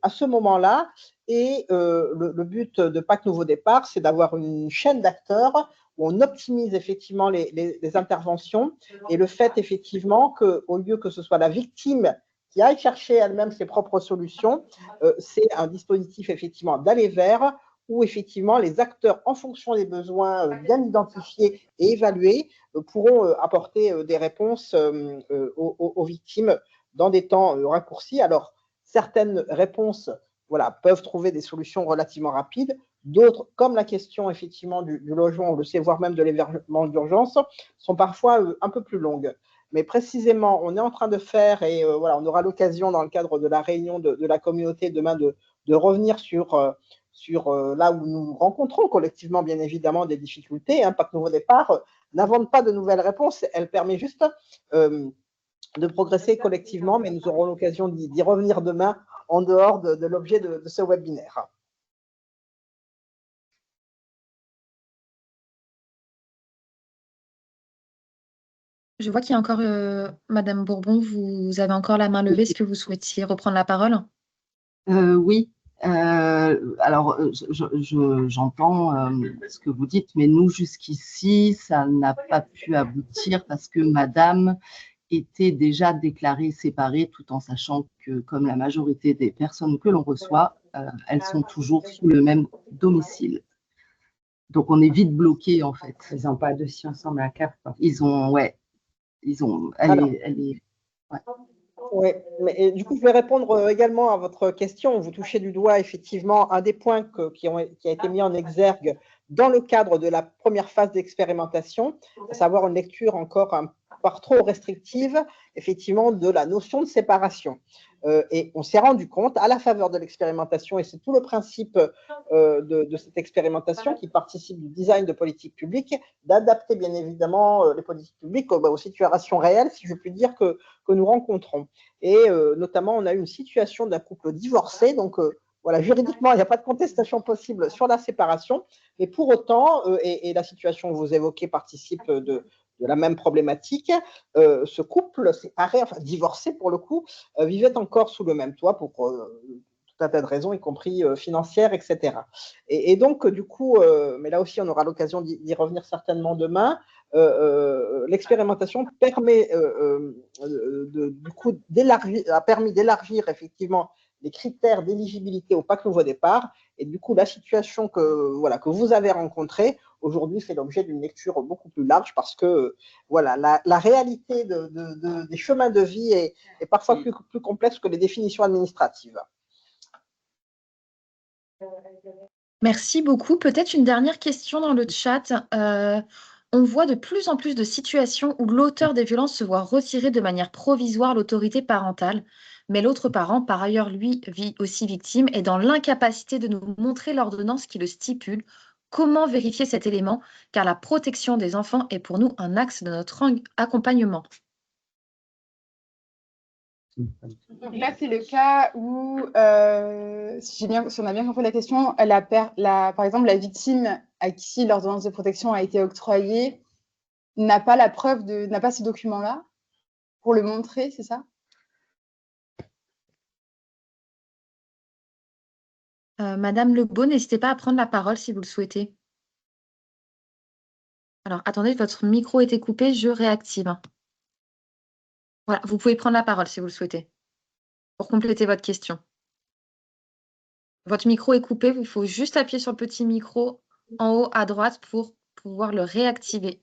[SPEAKER 2] à ce moment-là. Et le but de PAC Nouveau Départ, c'est d'avoir une chaîne d'acteurs où on optimise effectivement les interventions, et le fait effectivement qu'au lieu que ce soit la victime qui aille chercher elle-même ses propres solutions, c'est un dispositif effectivement d'aller vers, où effectivement les acteurs, en fonction des besoins bien identifiés et évalués, pourront apporter des réponses aux victimes dans des temps raccourcis. Alors, certaines réponses peuvent trouver des solutions relativement rapides. D'autres, comme la question effectivement du logement, on le sait, voire même de l'hébergement d'urgence, sont parfois un peu plus longues. Mais précisément, on est en train de faire, et on aura l'occasion dans le cadre de la réunion de la communauté demain de revenir sur là où nous rencontrons collectivement, bien évidemment, des difficultés. PAC Nouveau Départ n'invente pas de nouvelles réponses, elle permet juste de progresser collectivement, mais nous aurons l'occasion d'y revenir demain en dehors de l'objet de ce webinaire.
[SPEAKER 1] Je vois qu'il y a encore, Madame Bourbon, vous avez encore la main levée. Est-ce que vous souhaitiez reprendre la parole?
[SPEAKER 7] Oui. Alors, j'entends ce que vous dites, mais nous, jusqu'ici, ça n'a pas pu aboutir parce que Madame était déjà déclarée séparée, tout en sachant que, comme la majorité des personnes que l'on reçoit, elles sont toujours sous le même domicile. Donc, on est vite bloqué, en fait.
[SPEAKER 6] Ils n'ont pas de dossier ensemble à la CAF.
[SPEAKER 7] Ils ont, ouais.
[SPEAKER 2] Oui, mais du coup, je vais répondre également à votre question. Vous touchez du doigt effectivement un des points qui a été mis en exergue dans le cadre de la première phase d'expérimentation, à savoir une lecture encore par trop restrictive, effectivement, de la notion de séparation. Et on s'est rendu compte, à la faveur de l'expérimentation, et c'est tout le principe de cette expérimentation qui participe du design de politique publique, d'adapter bien évidemment les politiques publiques aux situations réelles, si je puis dire, que nous rencontrons. Et notamment, on a eu une situation d'un couple divorcé, donc juridiquement, il n'y a pas de contestation possible sur la séparation, mais pour autant, et la situation que vous évoquez participe de la même problématique, ce couple séparé, enfin divorcé pour le coup, vivait encore sous le même toit pour tout un tas de raisons, y compris financières, etc. Et donc, du coup, mais là aussi, on aura l'occasion d'y revenir certainement demain, l'expérimentation permet, du coup, a permis d'élargir effectivement les critères d'éligibilité au pacte nouveau départ. Et du coup, la situation que vous avez rencontrée aujourd'hui fait l'objet d'une lecture beaucoup plus large parce que voilà, la réalité des chemins de vie est parfois plus complexe que les définitions administratives.
[SPEAKER 1] Merci beaucoup. Peut-être une dernière question dans le chat. On voit de plus en plus de situations où l'auteur des violences se voit retirer de manière provisoire l'autorité parentale, mais l'autre parent, par ailleurs, lui, vit aussi victime, est dans l'incapacité de nous montrer l'ordonnance qui le stipule. Comment vérifier cet élément? Car la protection des enfants est pour nous un axe de notre accompagnement.
[SPEAKER 3] Donc là, c'est le cas où, si on a bien compris la question, par exemple, la victime à qui l'ordonnance de protection a été octroyée n'a pas la preuve n'a pas ce document-là pour le montrer, c'est ça?
[SPEAKER 1] Madame Lebeau, n'hésitez pas à prendre la parole si vous le souhaitez. Alors, attendez, votre micro était coupé, je réactive. Voilà, vous pouvez prendre la parole si vous le souhaitez, pour compléter votre question. Votre micro est coupé, il faut juste appuyer sur le petit micro en haut à droite pour pouvoir le réactiver.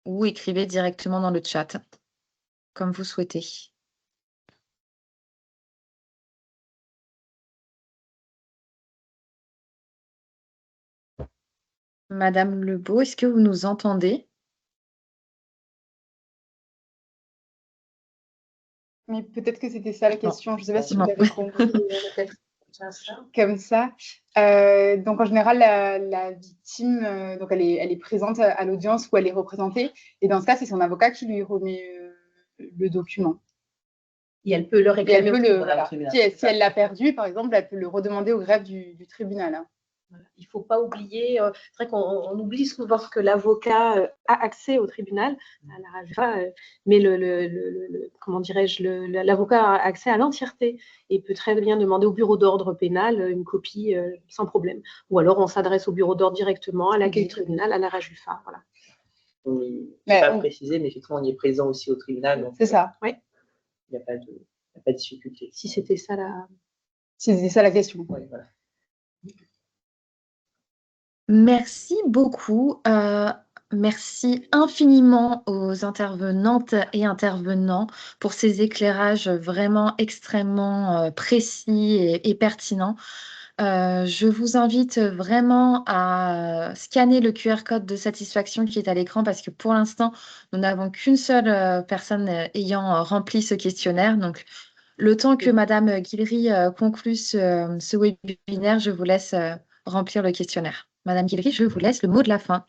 [SPEAKER 1] Ou écrivez directement dans le chat, comme vous souhaitez. Madame Lebeau, est-ce que vous nous entendez?
[SPEAKER 3] Mais peut-être que c'était ça la question. Je ne sais pas si
[SPEAKER 1] Non.
[SPEAKER 3] vous avez compris comme ça. Donc, en général, la victime, donc elle est présente à l'audience où elle est représentée. Et dans ce cas, c'est son avocat qui lui remet le document.
[SPEAKER 4] Et elle peut le réclamer au tribunal.
[SPEAKER 3] Si elle l'a perdu, par exemple, elle peut le redemander au greffe du tribunal. Hein.
[SPEAKER 4] Il ne faut pas oublier, c'est vrai qu'on oublie souvent que l'avocat a accès au tribunal, à la RAJFA, mais comment dirais-je, l'avocat a accès à l'entièreté et peut très bien demander au bureau d'ordre pénal une copie sans problème. Ou alors on s'adresse au bureau d'ordre directement, à l'accueil du tribunal, à la RAJFA. Voilà.
[SPEAKER 5] Oui, je n'ai pas précisé, mais effectivement, on y est présent aussi au tribunal.
[SPEAKER 3] C'est ça.
[SPEAKER 4] Oui.
[SPEAKER 5] Il n'y a pas de difficulté.
[SPEAKER 4] Si c'était ça
[SPEAKER 3] la question.
[SPEAKER 5] Oui, voilà.
[SPEAKER 1] Merci beaucoup. Merci infiniment aux intervenantes et intervenants pour ces éclairages vraiment extrêmement précis et pertinents. Je vous invite vraiment à scanner le QR code de satisfaction qui est à l'écran parce que pour l'instant, nous n'avons qu'une seule personne ayant rempli ce questionnaire. Donc, le temps que Madame Guilry conclue ce webinaire, je vous laisse remplir le questionnaire. Madame Guilry, je vous laisse le mot de la fin.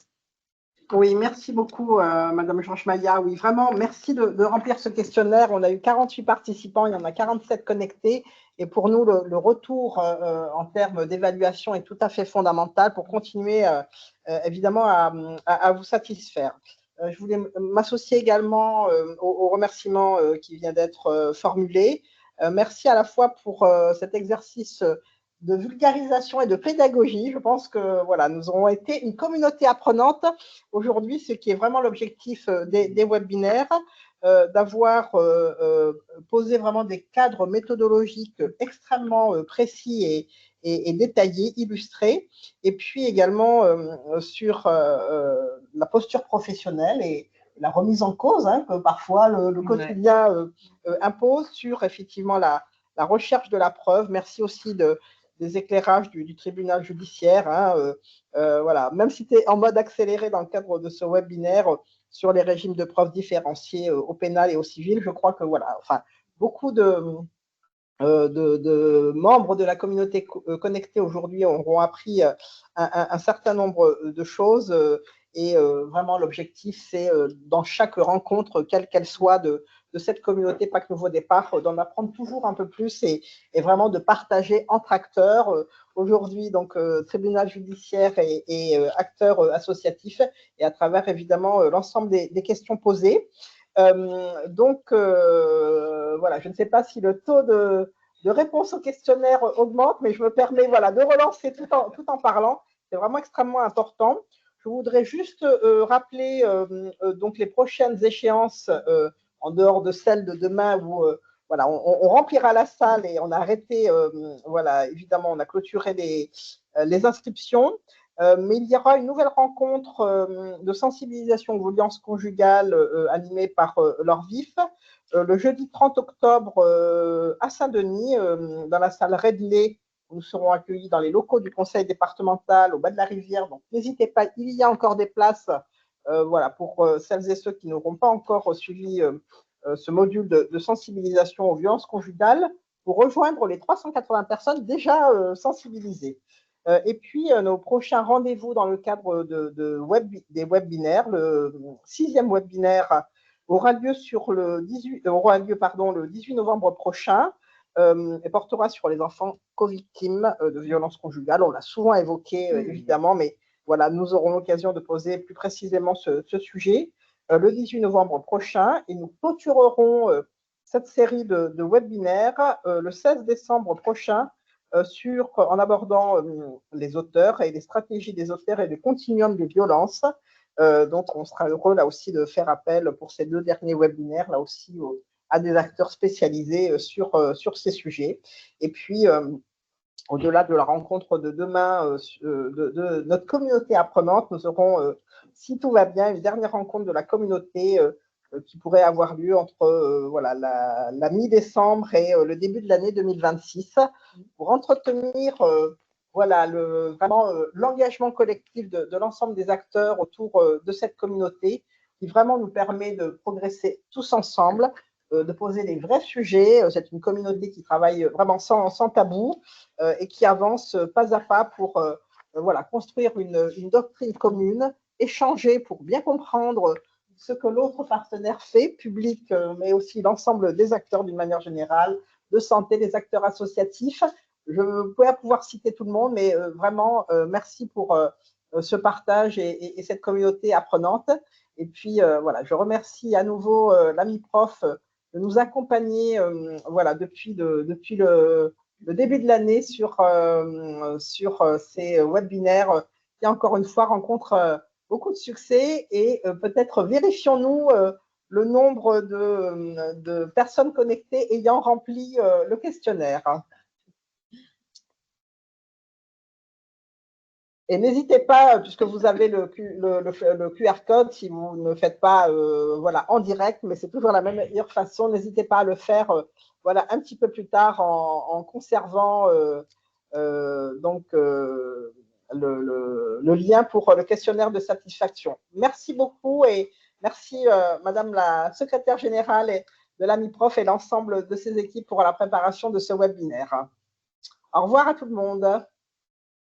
[SPEAKER 2] Oui, merci beaucoup, Madame Georges-Maya. Oui, vraiment, merci de remplir ce questionnaire. On a eu 48 participants, il y en a 47 connectés. Et pour nous, le retour en termes d'évaluation est tout à fait fondamental pour continuer, évidemment, à vous satisfaire. Je voulais m'associer également au remerciement qui vient d'être formulé. Merci à la fois pour cet exercice de vulgarisation et de pédagogie. Je pense que voilà, nous aurons été une communauté apprenante aujourd'hui, ce qui est vraiment l'objectif des webinaires, d'avoir posé vraiment des cadres méthodologiques extrêmement précis et détaillés, illustrés, et puis également sur la posture professionnelle et la remise en cause que parfois le quotidien impose sur effectivement la recherche de la preuve. Merci aussi des éclairages du tribunal judiciaire. Voilà. Même si tu es en mode accéléré dans le cadre de ce webinaire sur les régimes de preuves différenciés au pénal et au civil, je crois que voilà, enfin, beaucoup de membres de la communauté connectée aujourd'hui auront appris un certain nombre de choses et vraiment l'objectif c'est dans chaque rencontre, quelle qu'elle soit, de cette communauté PAC Nouveau Départ, d'en apprendre toujours un peu plus et vraiment de partager entre acteurs, aujourd'hui donc tribunal judiciaire et acteurs associatifs, et à travers évidemment l'ensemble des questions posées. Donc voilà, je ne sais pas si le taux de réponse au questionnaire augmente, mais je me permets voilà, de relancer tout en parlant. C'est vraiment extrêmement important. Je voudrais juste rappeler donc les prochaines échéances en dehors de celles de demain où voilà, on remplira la salle et on a arrêté, voilà, évidemment, on a clôturé les inscriptions. Mais il y aura une nouvelle rencontre de sensibilisation aux violences conjugales animée par Laure Vif le jeudi 30 octobre à Saint-Denis, dans la salle Redley. Nous serons accueillis dans les locaux du conseil départemental au bas de la rivière. Donc, n'hésitez pas, il y a encore des places voilà, pour celles et ceux qui n'auront pas encore suivi ce module de sensibilisation aux violences conjugales pour rejoindre les 380 personnes déjà sensibilisées. Et puis, nos prochains rendez-vous dans le cadre des webinaires, le 6e webinaire aura lieu le 18 novembre prochain et portera sur les enfants co-victimes de violences conjugales. On l'a souvent évoqué, évidemment, mais voilà, nous aurons l'occasion de poser plus précisément ce sujet le 18 novembre prochain, et nous clôturerons cette série de webinaires le 16 décembre prochain en abordant les auteurs et les stratégies des auteurs et le continuum des violences. Donc, on sera heureux là aussi de faire appel pour ces 2 derniers webinaires, là aussi à des acteurs spécialisés sur ces sujets. Et puis, au-delà de la rencontre de demain de notre communauté apprenante, nous aurons, si tout va bien, une dernière rencontre de la communauté qui pourrait avoir lieu entre voilà, la mi-décembre et le début de l'année 2026 pour entretenir voilà, vraiment l'engagement collectif de l'ensemble des acteurs autour de cette communauté qui vraiment nous permet de progresser tous ensemble, de poser les vrais sujets. C'est une communauté qui travaille vraiment sans tabou et qui avance pas à pas pour voilà, construire une doctrine commune, échanger pour bien comprendre ce que l'autre partenaire fait, public, mais aussi l'ensemble des acteurs d'une manière générale, de santé, des acteurs associatifs. Je ne pourrais pas pouvoir citer tout le monde, mais vraiment, merci pour ce partage et cette communauté apprenante. Et puis, voilà, je remercie à nouveau l'ami prof de nous accompagner voilà, depuis le début de l'année sur ces webinaires qui, encore une fois, rencontrent beaucoup de succès. Et peut-être vérifions-nous le nombre de personnes connectées ayant rempli le questionnaire. Et n'hésitez pas, puisque vous avez le QR code, si vous ne faites pas voilà, en direct, mais c'est toujours la meilleure façon, n'hésitez pas à le faire voilà, un petit peu plus tard en conservant donc, le lien pour le questionnaire de satisfaction. Merci beaucoup et merci Madame la secrétaire générale de l'AMI Prof et l'ensemble de ses équipes pour la préparation de ce webinaire. Au revoir à tout le monde.